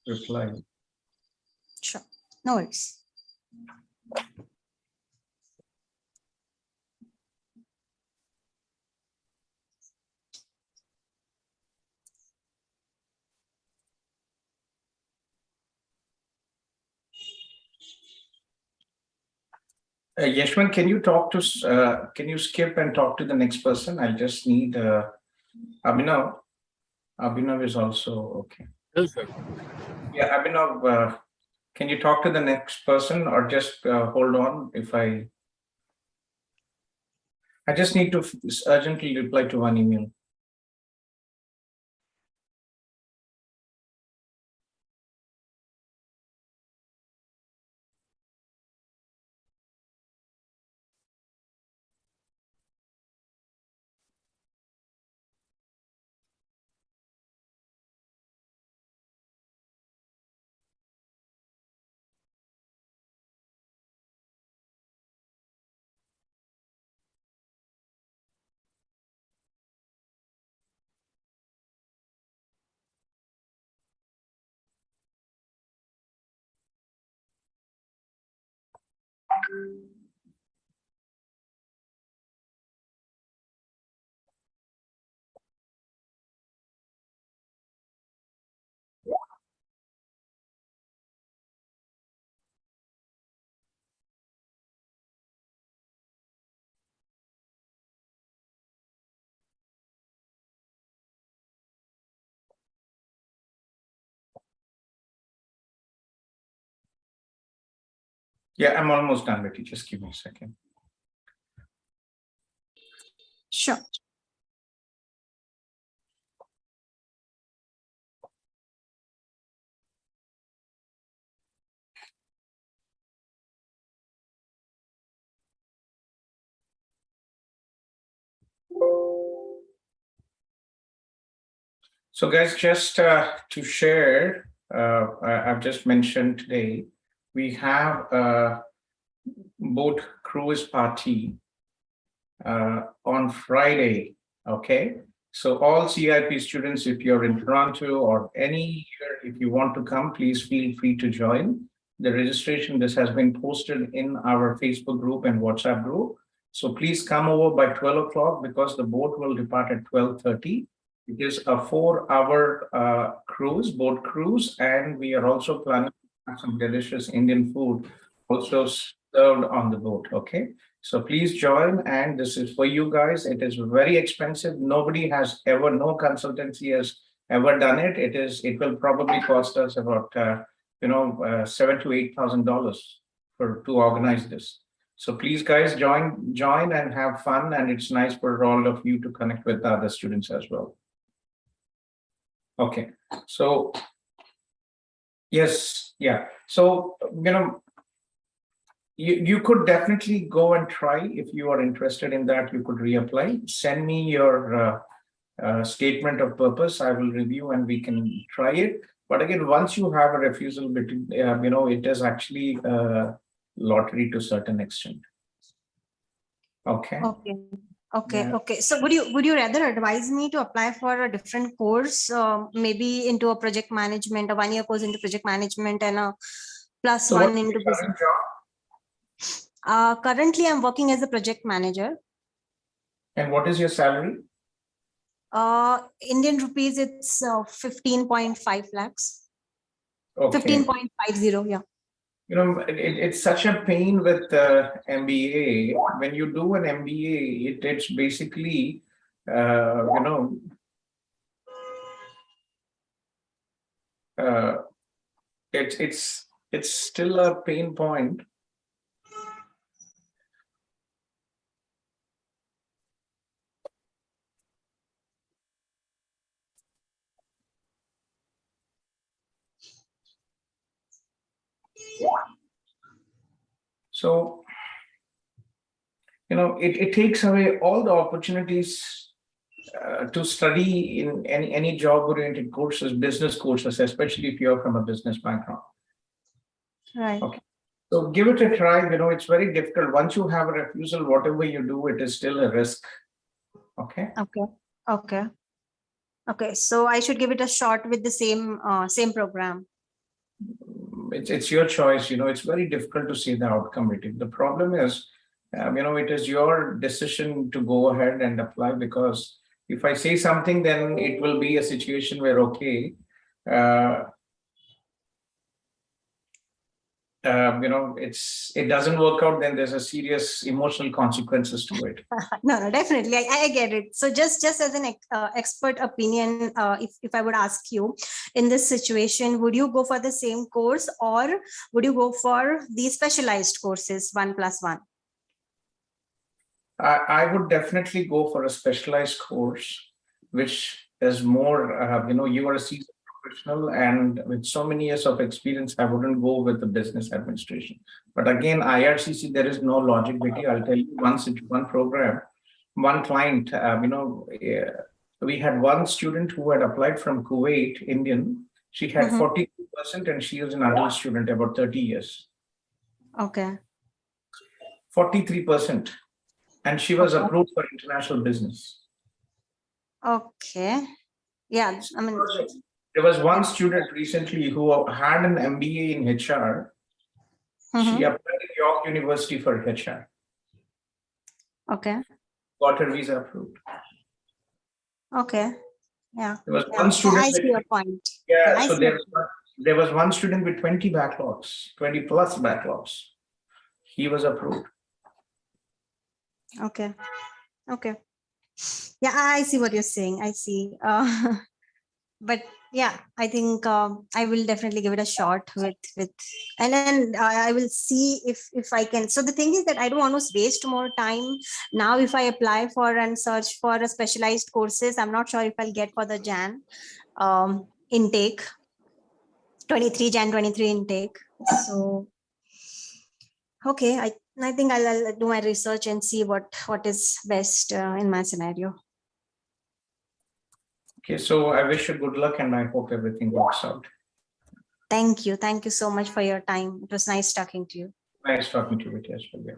A: reply.
I: Sure, no worries.
A: Yashwant, can you talk to, can you skip and talk to the next person? I just need Abhinav. Abhinav is also okay.
J: Yes, sir.
A: Yeah, Abhinav, can you talk to the next person or just hold on if I just need to urgently reply to one email. Yeah, I'm almost done with it. Just give me a second.
I: Sure.
A: So guys, just to share, I've just mentioned today, we have a boat cruise party on Friday, okay? So all CIP students, if you're in Toronto or any year, if you want to come, please feel free to join. The registration, this has been posted in our Facebook group and WhatsApp group. So please come over by 12 o'clock because the boat will depart at 12:30. It is a 4-hour cruise, boat cruise, and we are also planning to have some delicious Indian food also served on the boat, okay? So please join, and this is for you guys. It is very expensive. Nobody has ever, no consultancy has ever done it. It will probably cost us about $7,000 to $8,000 to organize this. So please guys join and have fun, and it's nice for all of you to connect with other students as well. Okay, so yes, yeah. So you could definitely go and try if you are interested in that. You could reapply. Send me your statement of purpose. I will review and we can try it. But again, once you have a refusal between, it is actually lottery to a certain extent. Okay.
I: Okay. So would you rather advise me to apply for a different course, maybe into a project management, a 1-year course into project management, and a plus
A: So
I: one
A: what's
I: into
A: your current
I: business?
A: job?
I: Currently, I'm working as a project manager.
A: And what is your salary?
I: Indian rupees, it's 15.5 lakhs.
A: Okay.
I: 15.50, yeah.
A: It's such a pain with MBA. When you do an MBA, it's basically, it's still a pain point. So, it takes away all the opportunities to study in any job-oriented courses, business courses, especially if you're from a business background.
I: Right.
A: Okay. So give it a try. It's very difficult. Once you have a refusal, whatever you do, it is still a risk. Okay.
I: Okay. So I should give it a shot with the same program.
A: It's your choice. It's very difficult to see the outcome. The problem is, it is your decision to go ahead and apply, because if I say something, then it will be a situation where, okay, it doesn't work out, then there's a serious emotional consequences to it.
I: No, definitely. I get it. So just as an expert opinion, if I would ask you, in this situation, would you go for the same course, or would you go for the specialized courses 1+1?
A: I would definitely go for a specialized course, which is more, you are a seasoned professional, and with so many years of experience, I wouldn't go with the business administration. But again, IRCC, there is no longevity. I'll tell you, one program, one client, we had one student who had applied from Kuwait, Indian. She had 42%, and she was an adult student, about 30 years.
I: Okay.
A: 43%. And she was approved for international business.
I: Okay. Yeah, I mean,
A: there was one student recently who had an MBA in HR. She applied at York University for HR.
I: Okay.
A: Got her visa approved.
I: Okay. Yeah.
A: There was one student.
I: I see your point.
A: Yeah. So there was one student with 20 backlogs, 20 plus backlogs. He was approved.
I: Okay. Yeah, I see what you're saying. I see. But yeah, I think I will definitely give it a shot with, and then I will see if I can. So the thing is that I don't want to waste more time now. If I apply for and search for a specialized courses, I'm not sure if I'll get for the Jan intake, 23 intake. So okay, I think I'll do my research and see what is best in my scenario.
A: Okay, so I wish you good luck, and I hope everything works out.
I: Thank you so much for your time. It was nice talking to you.
A: Nice talking to you as well.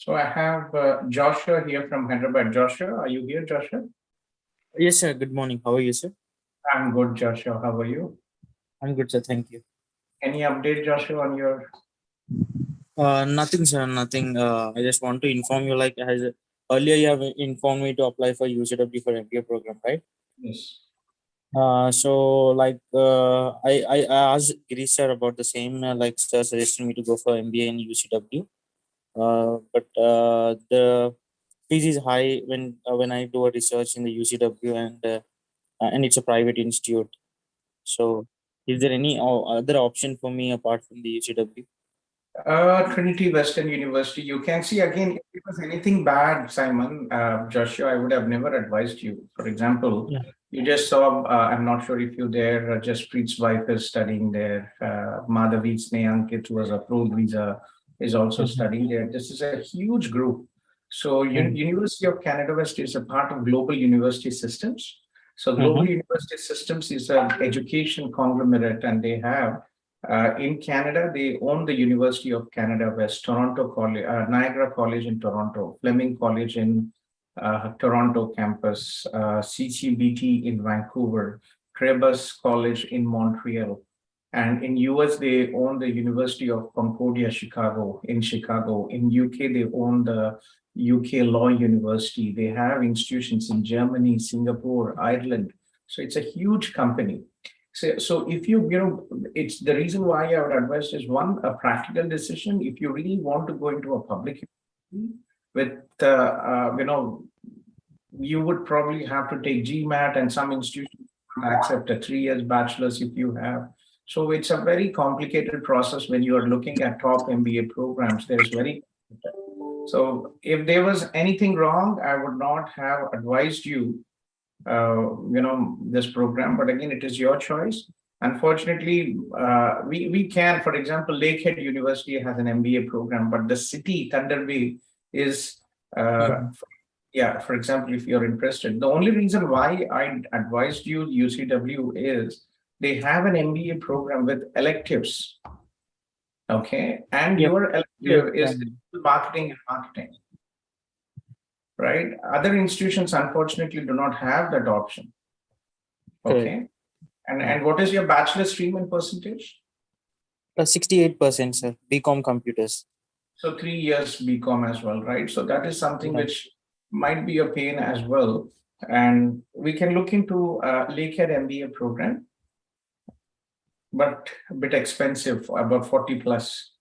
A: So I have Joshua here from Hyderabad. Joshua, are you here, Joshua?
J: Yes, sir. Good morning. How are you, sir?
A: I'm good, Joshua. How are you?
J: I'm good, sir. Thank you.
A: Any update, Joshua, on your?
J: Nothing, sir. Nothing. I just want to inform you, like, earlier you have informed me to apply for UCW for MBA program, right?
A: Yes.
J: So like I asked Girish sir about the same. Like sir suggested me to go for MBA in UCW. But the fees is high when I do a research in the UCW, and it's a private institute. So is there any other option for me apart from the UCW?
A: Trinity Western University. You can see again, if it was anything bad, Simon, Joshua, I would have never advised you. For example,
J: Yeah.
A: you just saw, I'm not sure if you're there, Jaspreet's wife is studying there. Madhavi's Ankit, who was approved visa, is also studying there. This is a huge group. So University of Canada West is a part of global university systems. So global university systems is an education conglomerate, and they have in Canada, they own the University of Canada West, Toronto College, Niagara College in Toronto, Fleming College in Toronto campus, CCBT in Vancouver, Trebus College in Montreal. And in US, they own the University of Concordia, Chicago, in Chicago. In UK, they own the UK Law University. They have institutions in Germany, Singapore, Ireland. So it's a huge company. So if it's the reason why I would advise is one, a practical decision. If you really want to go into a public university with, you would probably have to take GMAT, and some institutions accept a 3 years bachelor's if you have. So it's a very complicated process when you are looking at top MBA programs. So if there was anything wrong, I would not have advised you this program, but again, it is your choice. Unfortunately, we can, for example, Lakehead University has an MBA program, but the city, Thunder Bay, is, for example, if you're interested. The only reason why I advised you UCW is they have an MBA program with electives, okay? And your elective is marketing. Right? Other institutions, unfortunately, do not have that option. Okay. And what is your bachelor stream in percentage?
J: 68%, sir. BCom computers.
A: So 3 years BCom as well, right? So that is something which might be a pain as well. And we can look into Lakehead MBA program, but a bit expensive, about 40 plus.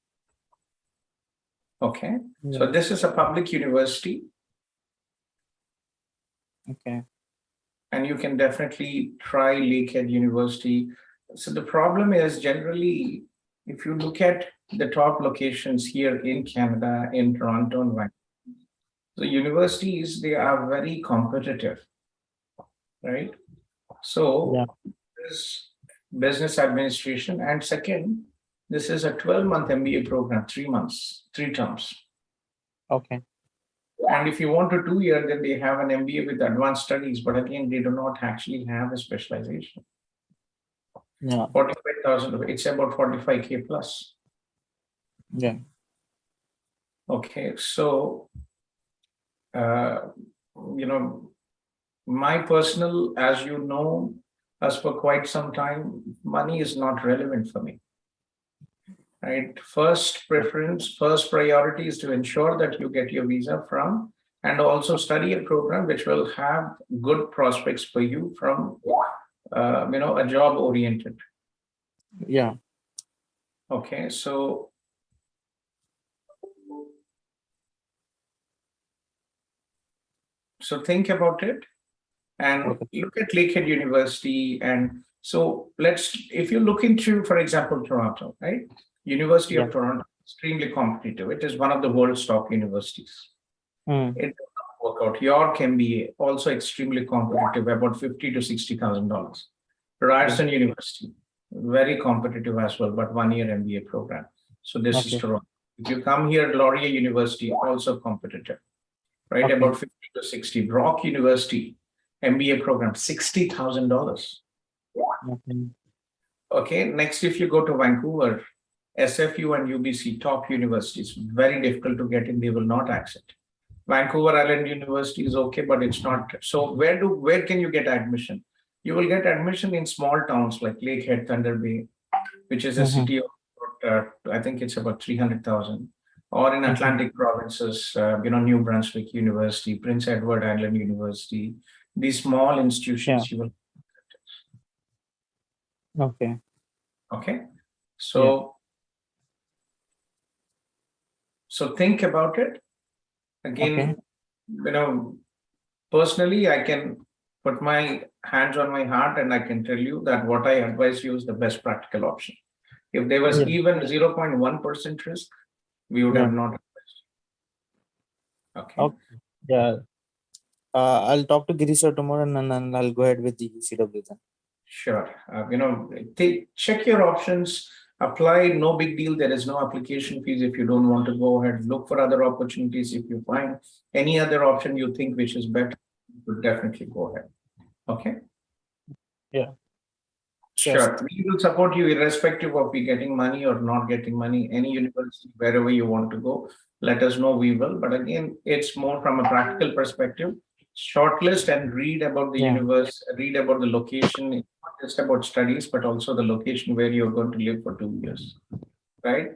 A: Okay. So this is a public university.
J: Okay.
A: And you can definitely try Lakehead University. So the problem is generally, if you look at the top locations here in Canada, in Toronto and Vancouver, the universities, they are very competitive, right? So this business administration, and second, this is a 12-month MBA program, 3 months, 3 terms.
J: Okay.
A: And if you want to 2 year, then they have an MBA with advanced studies, but again, they do not actually have a specialization.
J: Yeah.
A: 45,000, it's about 45K plus.
J: Yeah.
A: Okay, so, my personal, as you know, as for quite some time, money is not relevant for me. Right. First preference, first priority is to ensure that you get your visa from, and also study a program which will have good prospects for you from, a job oriented.
J: Yeah.
A: Okay. So think about it and look at Lakehead University. And so if you look into, for example, Toronto, right? University of Toronto, extremely competitive. It is one of the world's top universities. It does not work out. York MBA, also extremely competitive, about $50,000 to $60,000. Ryerson University, very competitive as well, but 1 year MBA program. So this is Toronto. If you come here, Laurier University, also competitive, right? About 50 to 60. Brock University, MBA program, $60,000. Okay, next, if you go to Vancouver, SFU and UBC, top universities, very difficult to get in, they will not accept. Vancouver Island University is okay, but it's not. So where can you get admission? You will get admission in small towns like Lakehead, Thunder Bay, which is a city of, I think it's about 300,000, or in Atlantic provinces, New Brunswick University, Prince Edward Island University, these small institutions, you will.
J: Okay.
A: Okay. So, so think about it. Again, personally, I can put my hands on my heart and I can tell you that what I advise you is the best practical option. If there was even 0.1% risk, we would have not advised. Okay.
J: Yeah. I'll talk to Giri sir tomorrow and then I'll go ahead with the UCW then.
A: Sure. Check your options, apply, no big deal. There is no application fees if you don't want to go ahead. Look for other opportunities. If you find any other option you think which is better, you could definitely go ahead. Okay.
J: Yeah.
A: Sure. We will support you irrespective of you getting money or not getting money. Any university, wherever you want to go, let us know, we will. But again, it's more from a practical perspective. Shortlist and read about the universe, read about the location. It's not just about studies, but also the location where you're going to live for 2 years, right?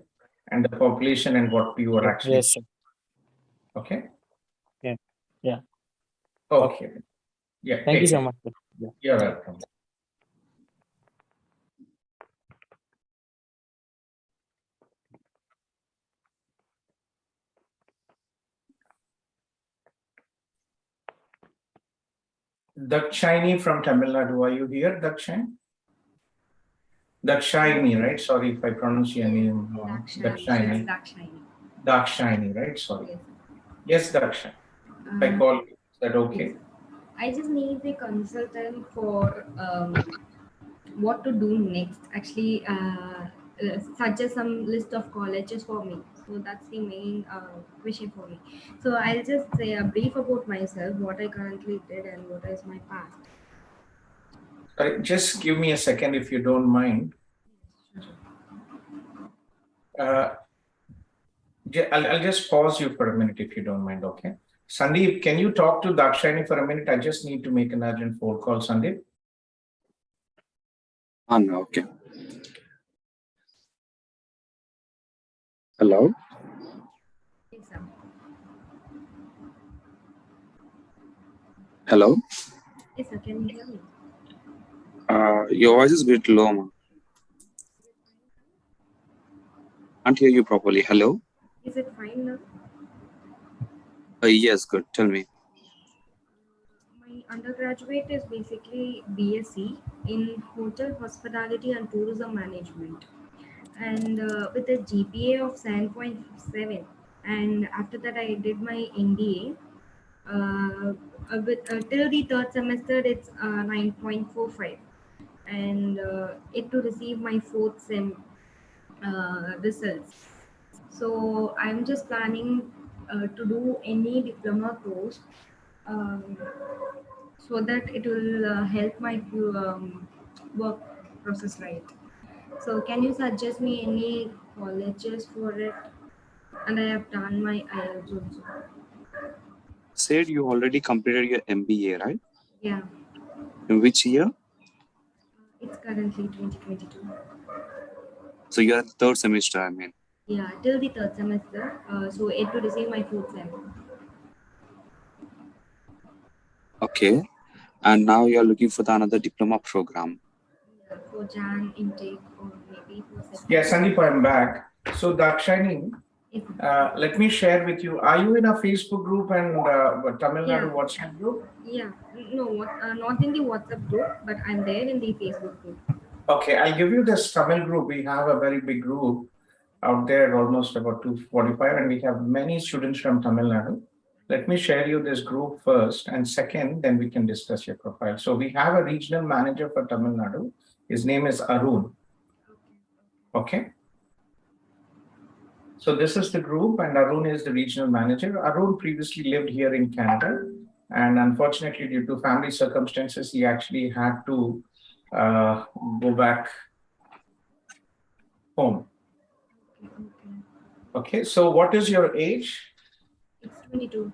A: And the population and what you are actually.
J: Yes.
A: Okay.
J: Yeah. Yeah.
A: Okay. Yeah.
J: Thank you so much. Yeah.
A: You're welcome. Dakshini from Tamil Nadu, are you here, Dakshini? Dakshini, right? Sorry if I pronounce your name wrong. Dakshini. Dakshini, right? Sorry. Yes, Dakshini. I call you. Is that okay?
K: I just need the consultant for what to do next. Actually, suggest some list of colleges for me. So that's the main question for me. So I'll just say a brief about myself, what I currently did and what is my past.
A: Sorry, just give me a second if you don't mind. I'll just pause you for a minute if you don't mind, okay? Sandeep, can you talk to Dakshini for a minute? I just need to make an urgent phone call, Sandeep.
L: No, okay. Hello?
K: Yes, sir.
L: Hello?
K: Yes, sir. Can you hear me?
L: Your voice is a bit low, ma. Can't hear you properly. Hello?
K: Is it fine now?
L: Yes, good. Tell me.
K: My undergraduate is basically BSc in Hotel, Hospitality and Tourism Management, and with a GPA of 7.7. And after that, I did my MBA. Till the third semester, it's 9.45, and it to receive my fourth sem results. So I'm just planning to do any diploma course so that it will help my work process, right? So can you suggest me any colleges for it? And I have done my IELTS also.
L: Said you already completed your MBA, right?
K: Yeah.
L: In which year?
K: It's currently 2022.
L: So you are third semester, I mean.
K: Yeah, till the third semester. So it to receive my fourth sem.
L: Okay. And now you are looking for another diploma program.
K: Yeah, for Jan intake or maybe for September.
A: Yeah, Sandeep, I'm back. So Dakshini, let me share with you. Are you in a Facebook group and Tamil Nadu WhatsApp group?
K: Yeah, no, not in the WhatsApp group, but I'm there in the Facebook group.
A: Okay, I'll give you this Tamil group. We have a very big group out there, almost about 245, and we have many students from Tamil Nadu. Let me share you this group first, and second, then we can discuss your profile. So we have a regional manager for Tamil Nadu. His name is Arun. Okay. So this is the group, and Arun is the regional manager. Arun previously lived here in Canada, and unfortunately, due to family circumstances, he actually had to go back home. Okay, so what is your age?
K: It's 22.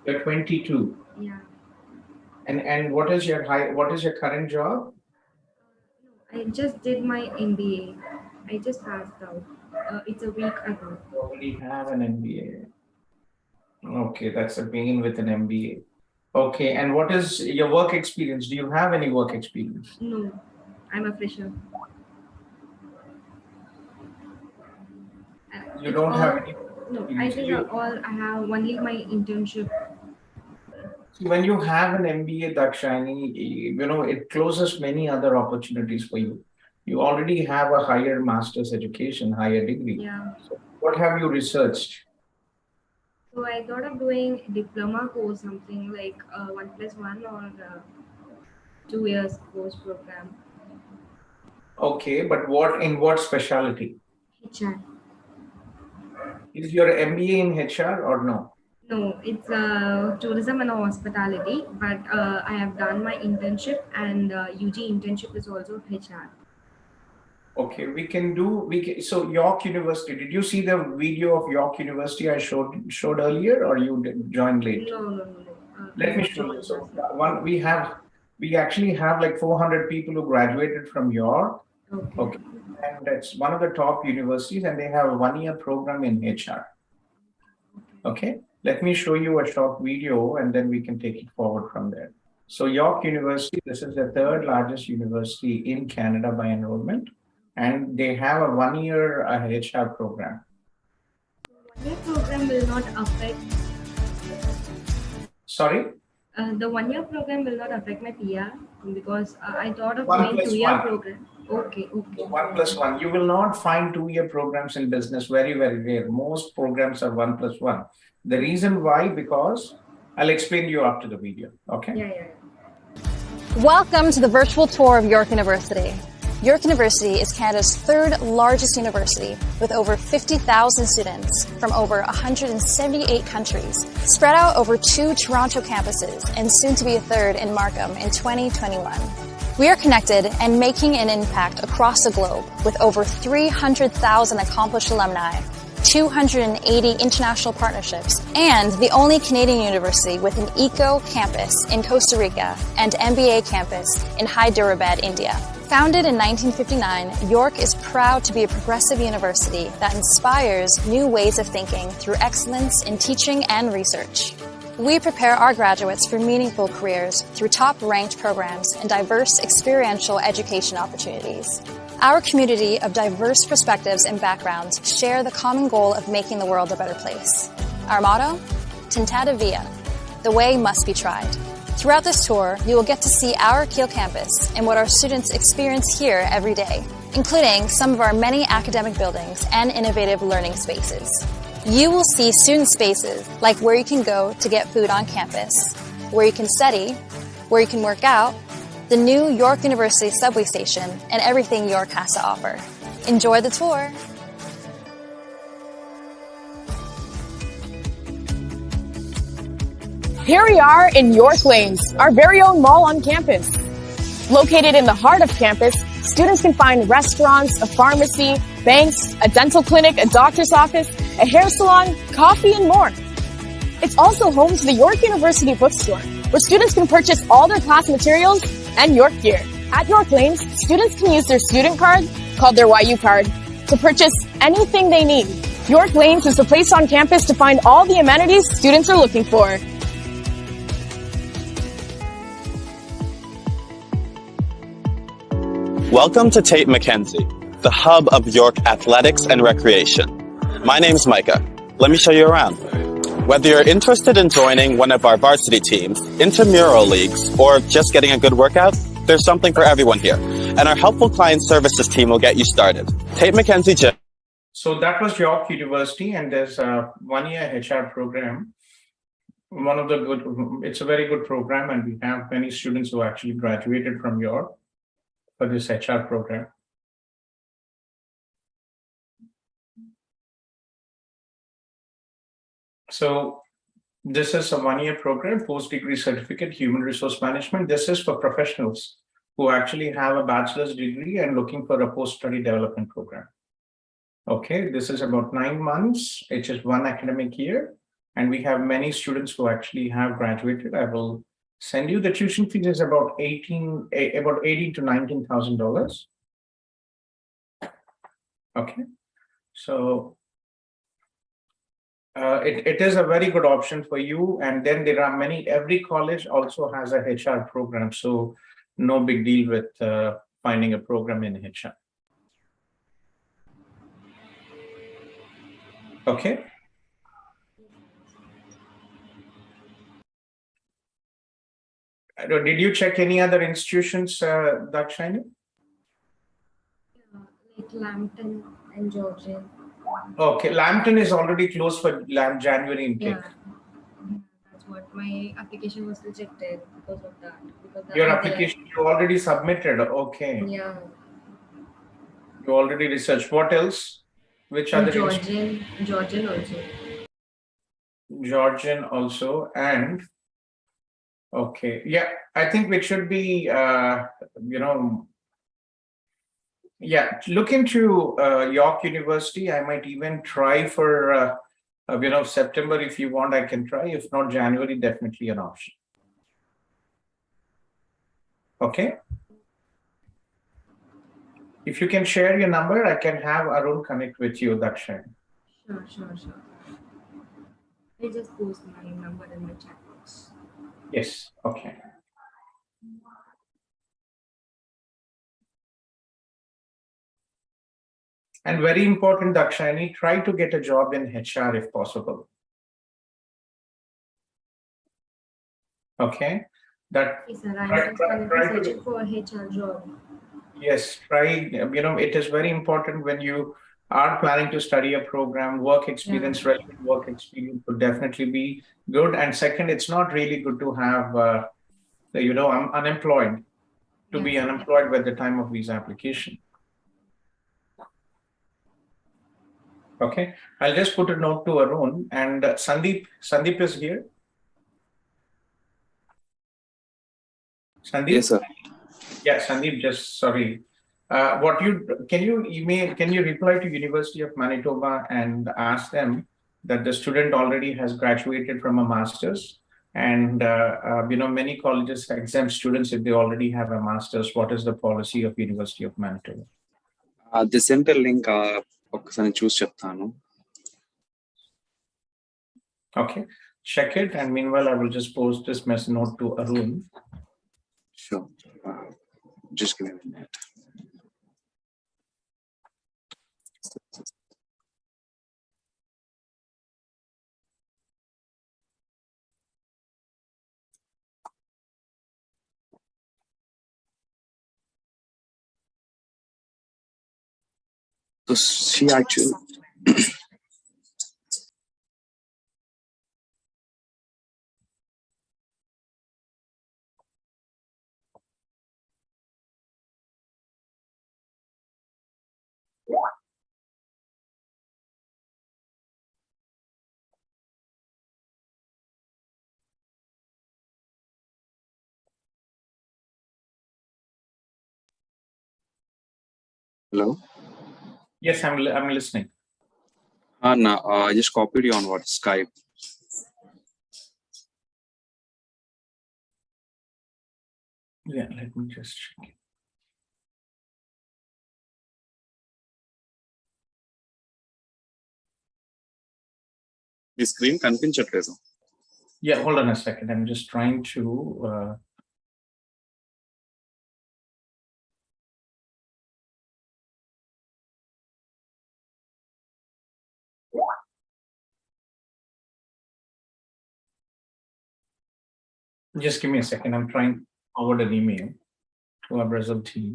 A: You're 22.
K: Yeah.
A: And what is your current job?
K: I just did my MBA. I just passed out. It's a week ago.
A: You already have an MBA. Okay, that's a begin with an MBA. Okay, and what is your work experience? Do you have any work experience?
K: No. I'm a fresher.
A: You don't have any.
K: No, I think I have only my internship.
A: When you have an MBA, Dakshani, it closes many other opportunities for you. You already have a higher master's education, higher degree.
K: Yeah.
A: So what have you researched?
K: So I thought of doing diploma course, something like 1+1 or 2 years course program.
A: Okay, but in what specialty?
K: HR.
A: Is your MBA in HR or no?
K: No, it's tourism and hospitality, but I have done my internship, and UG internship is also HR.
A: Okay, so York University, did you see the video of York University I showed earlier, or you joined late?
K: No.
A: Let me show you. So we actually have like 400 people who graduated from York. Okay. And it's one of the top universities, and they have a 1-year program in HR. Okay. Let me show you a short video, and then we can take it forward from there. So York University, this is the 3rd largest university in Canada by enrollment, and they have a 1-year HR program.
K: 1-year program will not affect.
A: Sorry?
K: The 1-year program will not affect my PR because I thought of doing 2-year program. Okay.
A: 1+1. You will not find 2-year programs in business. Very, very rare. Most programs are 1+1. The reason why, because I'll explain to you after the video. Okay.
K: Yeah.
C: Welcome to the virtual tour of York University. York University is Canada's 3rd largest university with over 50,000 students from over 178 countries, spread out over 2 Toronto campuses and soon to be a 3rd in Markham in 2021. We are connected and making an impact across the globe with over 300,000 accomplished alumni, 280 international partnerships, and the only Canadian university with an eco campus in Costa Rica and MBA campus in Hyderabad, India. Founded in 1959, York is proud to be a progressive university that inspires new ways of thinking through excellence in teaching and research. We prepare our graduates for meaningful careers through top-ranked programs and diverse experiential education opportunities. Our community of diverse perspectives and backgrounds share the common goal of making the world a better place. Our motto? Tentata via. The way must be tried. Throughout this tour, you will get to see our Kiel campus and what our students experience here every day, including some of our many academic buildings and innovative learning spaces. You will see student spaces like where you can go to get food on campus, where you can study, where you can work out, the new York University subway station, and everything York has to offer. Enjoy the tour!
D: Here we are in York Lanes, our very own mall on campus. Located in the heart of campus, students can find restaurants, a pharmacy, banks, a dental clinic, a doctor's office, a hair salon, coffee, and more. It's also home to the York University bookstore, where students can purchase all their class materials and York gear. At York Lanes, students can use their student card, called their YU card, to purchase anything they need. York Lanes is the place on campus to find all the amenities students are looking for.
M: Welcome to Tate McKenzie, the hub of York athletics and recreation. My name's Micah. Let me show you around. Whether you're interested in joining one of our varsity teams, intramural leagues, or just getting a good workout, there's something for everyone here. And our helpful client services team will get you started. Tate McKenzie Gym.
A: So that was York University, and there's a 1-year HR program. It's a very good program, and we have many students who actually graduated from York for this HR program. So this is a 1-year program, post-degree certificate, human resource management. This is for professionals who actually have a bachelor's degree and looking for a post-study development program. Okay, this is about 9 months. It is 1 academic year, and we have many students who actually have graduated. I will send you the tuition fees is about $18,000 to $19,000. Okay, so it is a very good option for you. And then there are every college also has a HR program, so no big deal with finding a program in HR. Okay. Did you check any other institutions, Dakshini?
K: Like Lambton and Georgian.
A: Okay, Lambton is already closed for January intake.
K: Yeah, that's what my application was rejected because of that. Because
A: Your application you already submitted. Okay.
K: Yeah.
A: You already researched. What else? Which other
K: Georgian also.
A: Georgian also, and okay, yeah, I think we should be, yeah, look into York University. I might even try for, September if you want. I can try. If not, January definitely an option. Okay. If you can share your number, I can have Arun connect with you, Dakshin.
K: Sure. I just post my number in my chat box.
A: Yes, okay. And very important, Dakshini, try to get a job in HR if possible. Okay. That
K: Yes, sir. I'm currently searching for a HR job.
A: Yes, try, it is very important when you are planning to study a program, work experience, relevant work experience would definitely be good. And second, it's not really good to have, I'm unemployed, to be unemployed at the time of visa application. Okay, I'll just put a note to Arun and Sandeep is here. Sandeep?
L: Yes, sir.
A: Yeah, Sandeep, just sorry. Can you reply to University of Manitoba and ask them that the student already has graduated from a master's and, many colleges exempt students if they already have a master's. What is the policy of University of Manitoba?
L: The center link, ఒకసారి చూసి చెప్తాను.
A: Okay, check it. And meanwhile, I will just post this message note to Arun.
L: Sure. Just give me a minute. So she actually hello.
A: Yes, I'm listening.
L: No, I just copied you on what Skype.
A: Yeah, let me just check it.
L: The screen కనిపించట్లేదు.
A: Yeah, hold on a second. I'm just trying to. Just give me a second. I'm trying to forward an email to our Brazil team.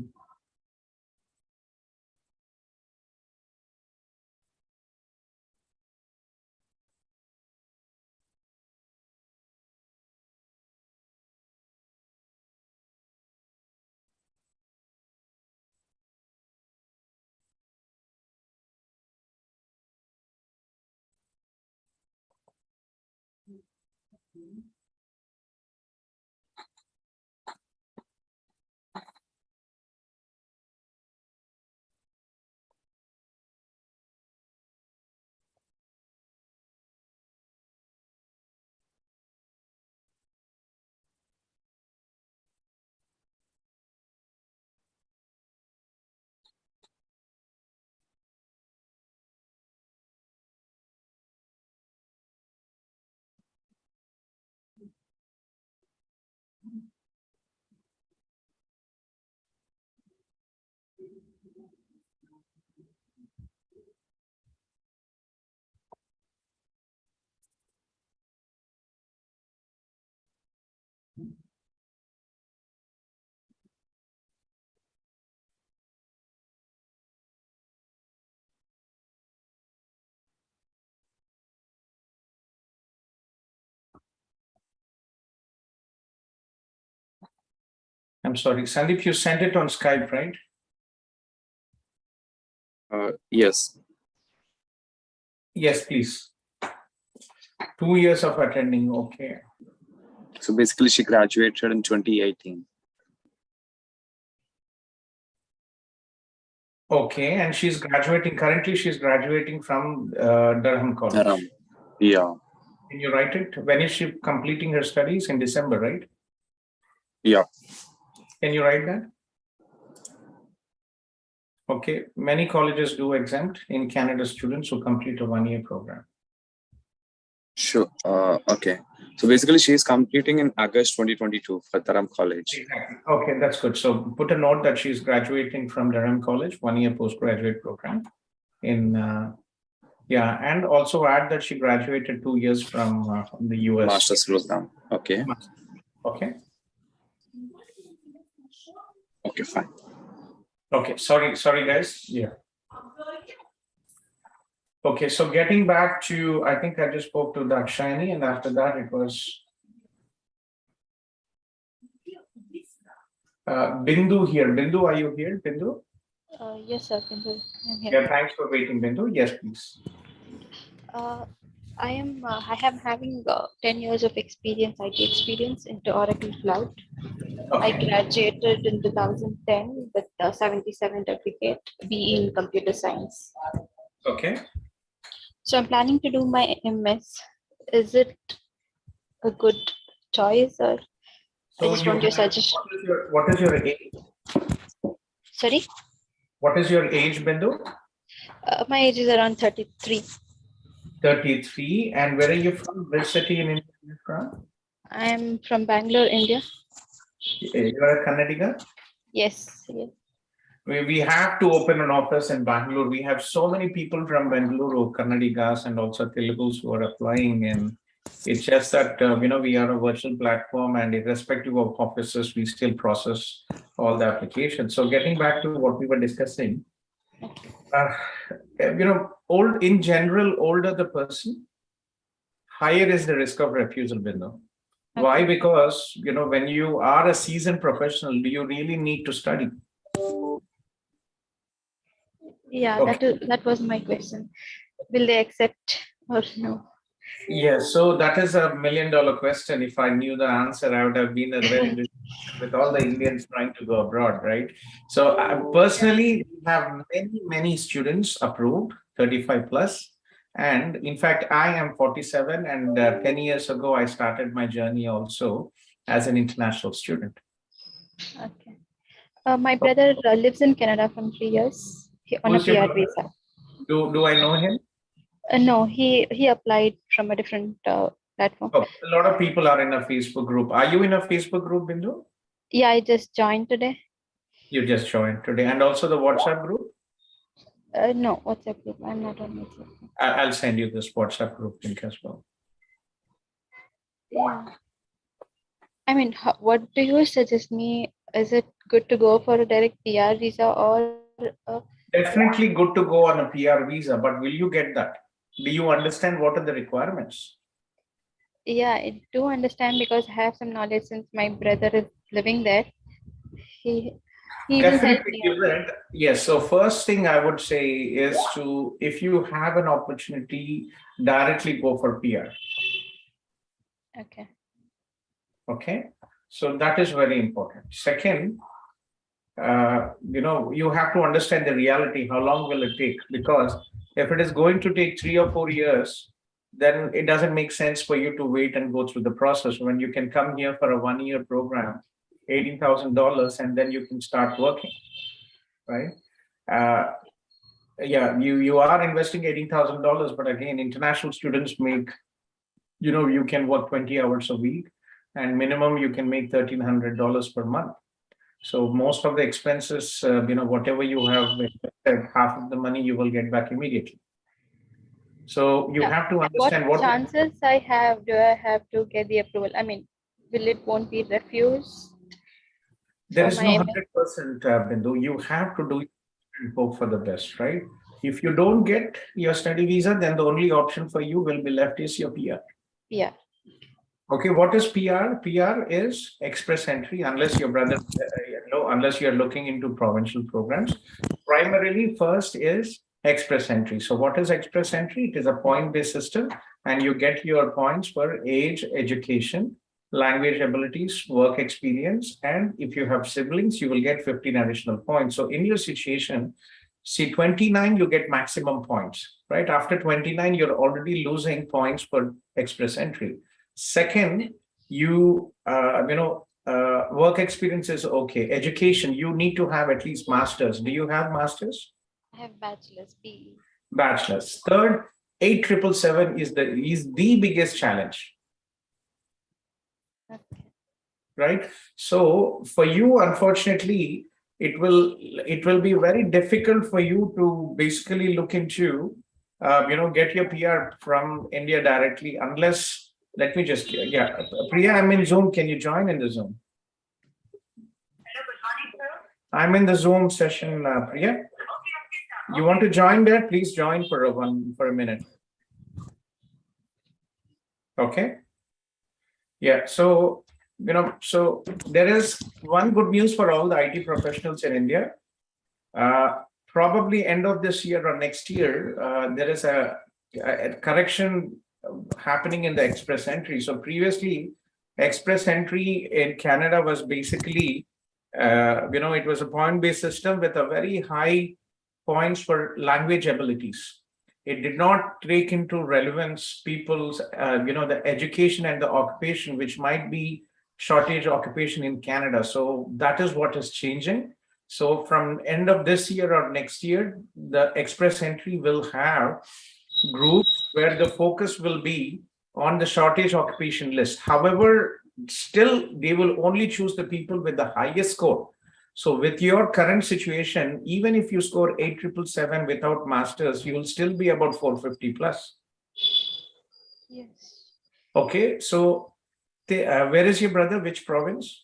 A: I'm sorry, Sandeep, you sent it on Skype, right?
L: Yes.
A: Yes, please. 2 years of attending, okay.
L: So basically she graduated in 2018.
A: Okay, and she's graduating, currently she's graduating from Durham College.
L: Durham. Yeah.
A: Can you write it? When is she completing her studies? In December, right?
L: Yeah.
A: Can you write that? Okay, many colleges do exempt in Canada students who complete a 1-year program.
L: Sure. Okay. So basically she is completing in August 2022 for Durham College.
A: Exactly. Okay, that's good. So put a note that she's graduating from Durham College, 1-year postgraduate program in, yeah, and also add that she graduated 2 years from the US.
L: Master's program. Okay.
A: Okay.
L: Okay, fine.
A: Okay, sorry guys. Yeah. Okay, so getting back to, I think I just spoke to Dakshani, and after that it was Bindu here. Bindu, are you here, Bindu?
N: Yes, sir. Bindu, I'm here.
A: Yeah, thanks for waiting, Bindu. Yes, please.
N: I am having 10 years of experience, IT experience into Oracle Cloud.
A: Okay.
N: I graduated in 2010 with 77 certificate, BE in Computer Science.
A: Okay.
N: So I'm planning to do my MS. Is it a good choice, or
A: So
N: I just want your suggestion?
A: What is your age?
N: Sorry?
A: What is your age, Bindu?
N: My age is around 33.
A: 33. And where are you from? Which city in India are you from?
N: I'm from Bangalore, India.
A: You are a Kannadiga?
N: Yes. Yes.
A: We have to open an office in Bangalore. We have so many people from Bangalore, Kannadigas, and also Telugus who are applying. And it's just that, we are a virtual platform, and irrespective of offices, we still process all the applications. So getting back to what we were discussing, in general, older the person, higher is the risk of refusal, Bindu. Why? Because, when you are a seasoned professional, do you really need to study?
N: Yeah,
A: Okay.
N: that was my question. Will they accept or no?
A: Yes, so that is $1 million question. If I knew the answer, I would have been a very with all the Indians trying to go abroad, right? So personally, we have many students approved, 35 plus. And in fact, I am 47, and 10 years ago, I started my journey also as an international student.
N: Okay. My brother lives in Canada from 3 years on a
A: Who's your
N: PR
A: brother?
N: visa.
A: Do I know him?
N: No, he applied from a different platform.
A: Oh, a lot of people are in a Facebook group. Are you in a Facebook group, Bindu?
N: Yeah, I just joined today.
A: You just joined today. And also the WhatsApp group?
N: No, WhatsApp group. I'm not on WhatsApp.
A: I'll send you this WhatsApp group link as well.
N: Yeah. I mean, what do you suggest me? Is it good to go for a direct PR visa or?
A: Definitely good to go on a PR visa, but will you get that? Do you understand what are the requirements?
N: Yeah, I do understand because I have some knowledge since my brother is living there. He will help
A: Definitely
N: me.
A: give it. Yes. So first thing I would say is to, if you have an opportunity, directly go for PR.
N: Okay.
A: Okay. So that is very important. Second, you have to understand the reality. How long will it take? Because if it is going to take 3 or 4 years, then it doesn't make sense for you to wait and go through the process when you can come here for a 1-year program, $18,000, and then you can start working, right? Yeah, you are investing $18,000, but again, international students make, you can work 20 hours a week, and minimum you can make $1,300 per month. So most of the expenses, whatever you have invested, half of the money you will get back immediately. So you have to understand
N: what chances I have. Do I have to get the approval? I mean, will it won't be refused
A: There
N: for
A: is
N: my
A: no
N: MS?
A: 100%, Bindu. You have to do it and hope for the best, right? If you don't get your study visa, then the only option for you will be left is your PR.
N: Yeah.
A: Okay, what is PR? PR is express entry, unless your brother, unless you're looking into provincial programs. Primarily, first is express entry. So what is express entry? It is a point-based system, and you get your points for age, education, language abilities, work experience, and if you have siblings, you will get 15 additional points. So in your situation, see 29, you get maximum points, right? After 29, you're already losing points for express entry. Second, work experience is okay. Education, you need to have at least masters. Do you have masters?
N: I have bachelor's PE.
A: Bachelor's. Third, 8777 is the biggest challenge.
N: Okay.
A: Right? So for you, unfortunately, it will be very difficult for you to basically look into get your PR from India directly, unless let me just Priya, I'm in Zoom. Can you join in the Zoom? I'm in the Zoom session, Priya. You want to join there? Please join for a minute. Okay. Yeah. So so there is one good news for all the IT professionals in India. Probably end of this year or next year, there is a correction happening in the express entry. So previously, express entry in Canada was basically, it was a point-based system with a very high points for language abilities. It did not take into relevance people's, the education and the occupation, which might be shortage occupation in Canada. So that is what is changing. So from end of this year or next year, the express entry will have groups where the focus will be on the shortage occupation list. However, still they will only choose the people with the highest score. So with your current situation, even if you score 8777 without masters, you will still be about 450 plus.
N: Yes.
A: Okay, so where is your brother? Which province?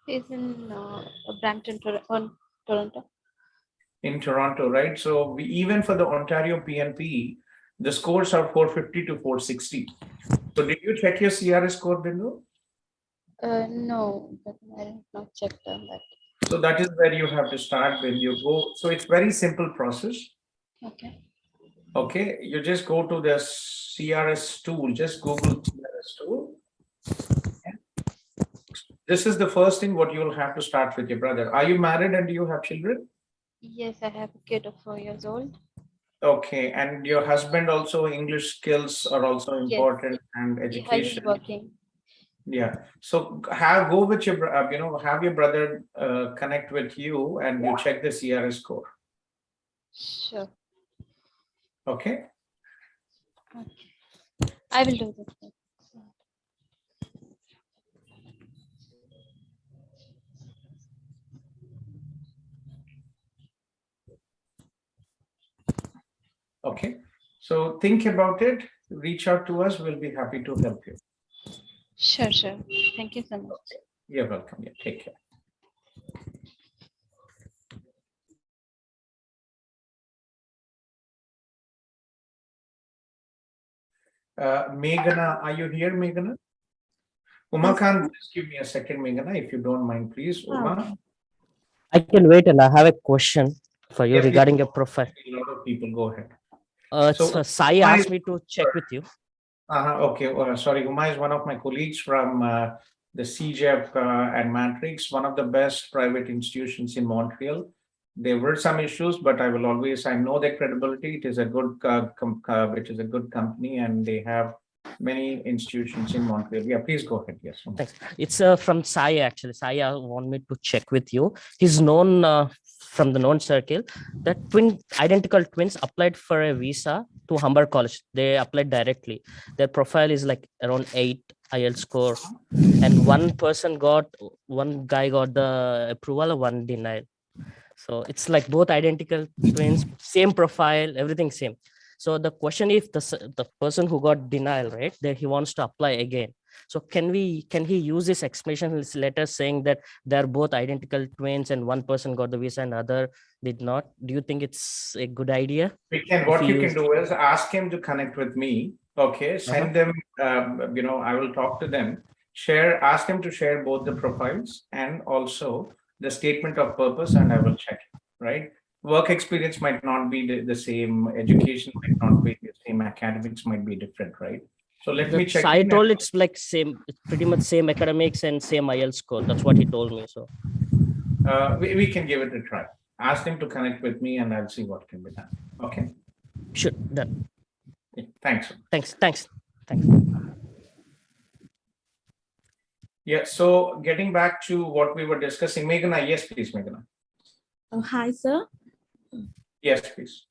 N: He's in Brampton, Toronto.
A: In Toronto, right? So even for the Ontario PNP, the scores are 450 to 460. So did you check your CRS score, Bindu?
N: No, but I have not checked on that.
A: So that is where you have to start when you go. So it's very simple process.
N: Okay.
A: Okay, you just go to the CRS tool, just Google CRS tool. This is the first thing what you will have to start with your brother. Are you married and do you have children?
N: Yes, I have a kid of 4 years old.
A: Okay, and your husband also, English skills are also important,
N: yes.
A: And education.
N: Yeah, he's working.
A: Yeah, so go with your, have your brother connect with you and you check the CRS score.
N: Sure.
A: Okay.
N: Okay. I will do this.
A: Okay, so think about it, reach out to us, we'll be happy to help you.
N: Sure, sure. Thank you so much.
A: Okay. You're welcome. Yeah, take care. Meghana, are you here, Meghana? Umakant, just give me a second, Meghana, if you don't mind, please. Uma.
O: I can wait, and I have a question for you
A: Yeah,
O: regarding your profile.
A: A lot of people, go ahead.
O: Sai asked me to check with you.
A: Okay, sorry, Uma is one of my colleagues from the CJEP and Matrix, one of the best private institutions in Montreal. There were some issues, but I know their credibility. It is a good, company, and they have many institutions in Montreal. Yeah, please go ahead. Yes.
O: Thanks. It's from Sai, actually. Sai want me to check with you. He's known from the known circle that identical twins applied for a visa to Humber College. They applied directly. Their profile is like around 8 IELTS score, and one guy got the approval, one denied. So it's like both identical twins, same profile, everything same. So the question, if the person who got denial, right, that he wants to apply again. So can he use this explanation letter saying that they're both identical twins and one person got the visa and other did not? Do you think it's a good idea?
A: What you can do is ask him to connect with me. Okay, send them, I will talk to them, ask them to share both the profiles and also the statement of purpose, and I will check, right? Work experience might not be the same, education might not be the same, academics might be different, right? So let me check.
O: I told it's like same, it's pretty much same academics and same IELTS score. That's what he told me. So
A: we can give it a try. Ask him to connect with me and I'll see what can be done. Okay.
O: Sure, done.
A: Thanks.
O: Thanks.
A: Yeah, so getting back to what we were discussing, Meghana, yes, please, Meghana.
P: Hi, sir.
A: Yes, please.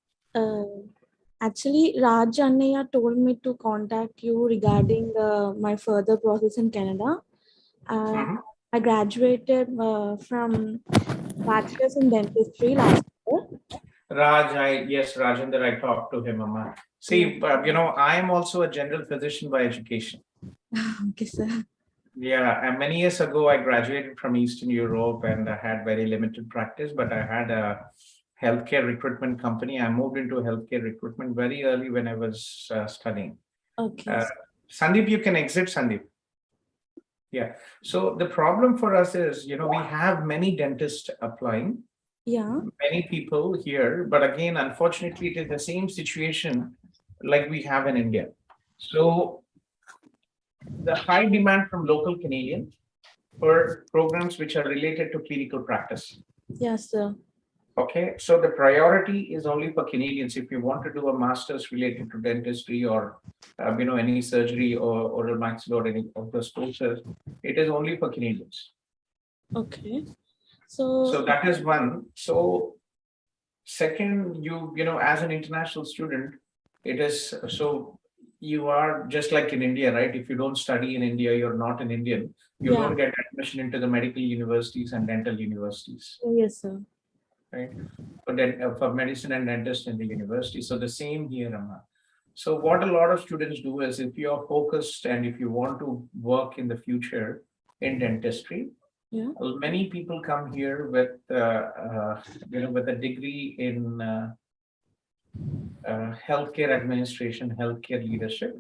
P: Actually, Raj Annaya told me to contact you regarding my further process in Canada. I graduated from Bachelor's in Dentistry last year.
A: Rajendra, I talked to him, Amma. See, I am also a general physician by education.
P: Okay, sir.
A: Yeah, and many years ago, I graduated from Eastern Europe and I had very limited practice, but I had a healthcare recruitment company. I moved into healthcare recruitment very early when I was studying.
P: Okay.
A: Sandeep, you can exit, Sandeep. Yeah. So the problem for us is, we have many dentists applying.
P: Yeah.
A: Many people here, but again, unfortunately, it is the same situation like we have in India. So the high demand from local Canadians for programs which are related to clinical practice.
P: Yes, sir.
A: Okay, so the priority is only for Canadians. If you want to do a master's related to dentistry or any surgery or oral maxillofacial or any of those courses, it is only for Canadians.
P: Okay. So
A: that is one. So second, as an international student, it is so you are just like in India, right? If you don't study in India, you're not an Indian. You don't get admission into the medical universities and dental universities.
P: Yes, sir.
A: Right? But then for medicine and dentist in the university. So the same here, Amma. So what a lot of students do is if you're focused and if you want to work in the future in dentistry, many people come here with with a degree in healthcare administration, healthcare leadership.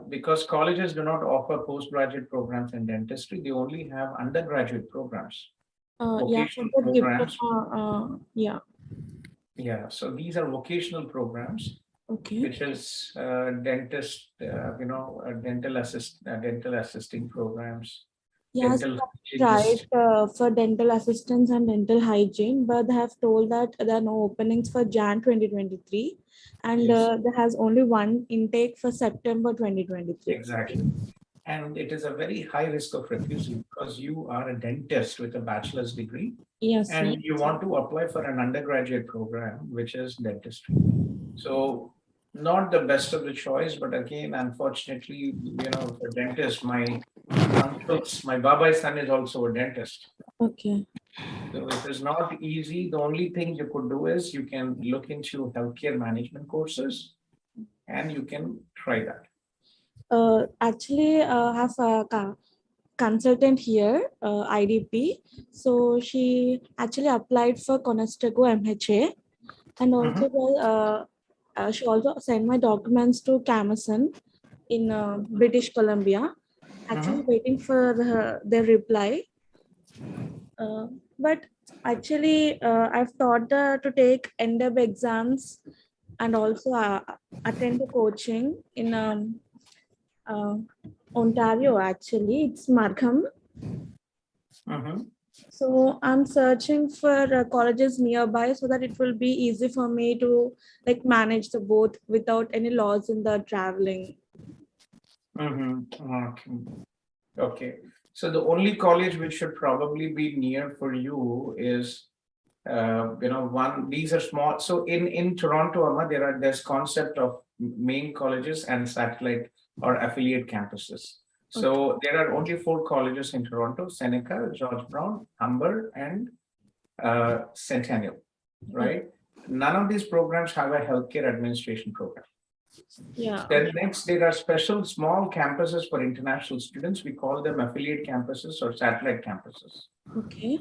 A: Because colleges do not offer postgraduate programs in dentistry, they only have undergraduate programs. Vocational programs. Yeah, so these are vocational programs, which is dentist, dental assisting programs.
P: Yes, right, for dental assistants and dental hygiene, but they have told that there are no openings for Jan 2023 and there has only one intake for September 2023.
A: Exactly. And it is a very high risk of refusal because you are a dentist with a bachelor's degree.
P: Yes.
A: And you want to apply for an undergraduate program, which is dentistry. So not the best of the choice, but again, unfortunately, the dentist, my Baba's son is also a dentist.
P: Okay.
A: So it is not easy. The only thing you could do is you can look into healthcare management courses and you can try that.
P: Actually, I have a consultant here, IDP. So she actually applied for Conestoga MHA and also she also sent my documents to Camerson in British Columbia. Actually waiting for their reply. But actually, I've thought to take NDEB exams and also attend the coaching in Ontario. Actually, it's Markham. So I'm searching for colleges nearby so that it will be easy for me to manage the both without any loss in the traveling.
A: Okay. So the only college which should probably be near for you is, these are small. So in Toronto, Amma, there's concept of main colleges and satellite or affiliate campuses. So there are only 4 colleges in Toronto: Seneca, George Brown, Humber, and Centennial, right? None of these programs have a healthcare administration program.
P: Yeah.
A: Then next, there are special small campuses for international students. We call them affiliate campuses or satellite campuses.
P: Okay.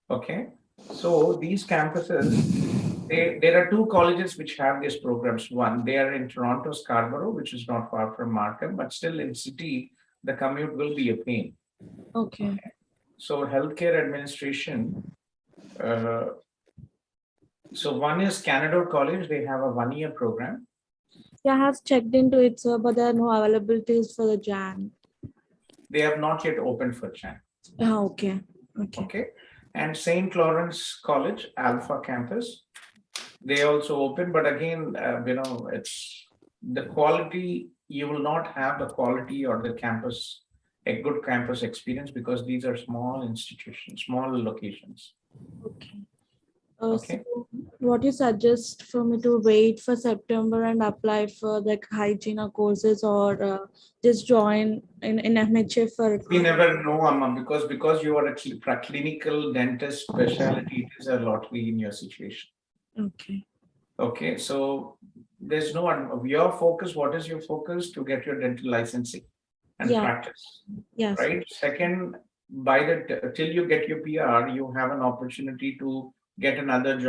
A: Okay. So these campuses, there are two colleges which have these programs. One, they are in Toronto, Scarborough, which is not far from Markham, but still in city, the commute will be a pain.
P: Okay.
A: So healthcare administration, so one is Canada College, they have a 1-year program.
P: Yeah, I have checked into it, sir, but there are no availabilities for the Jan.
A: They have not yet opened for Jan.
P: Ah, okay. Okay.
A: Okay. And St. Lawrence College, Alpha Campus, they also open, but again, it's the quality, you will not have the quality or the campus, a good campus experience because these are small institutions, small locations.
P: Okay.
A: Okay.
P: So what you suggest for me to wait for September and apply for like hygiene courses or just join in MHA for?
A: We never know, Amma, because you are a clinical dentist specialty, it is a lottery in your situation.
P: Okay.
A: Okay, so there's no, your focus, what is your focus? To get your dental licensing and practice.
P: Yes.
A: Right. Second, till you get your PR, you have an opportunity to get another job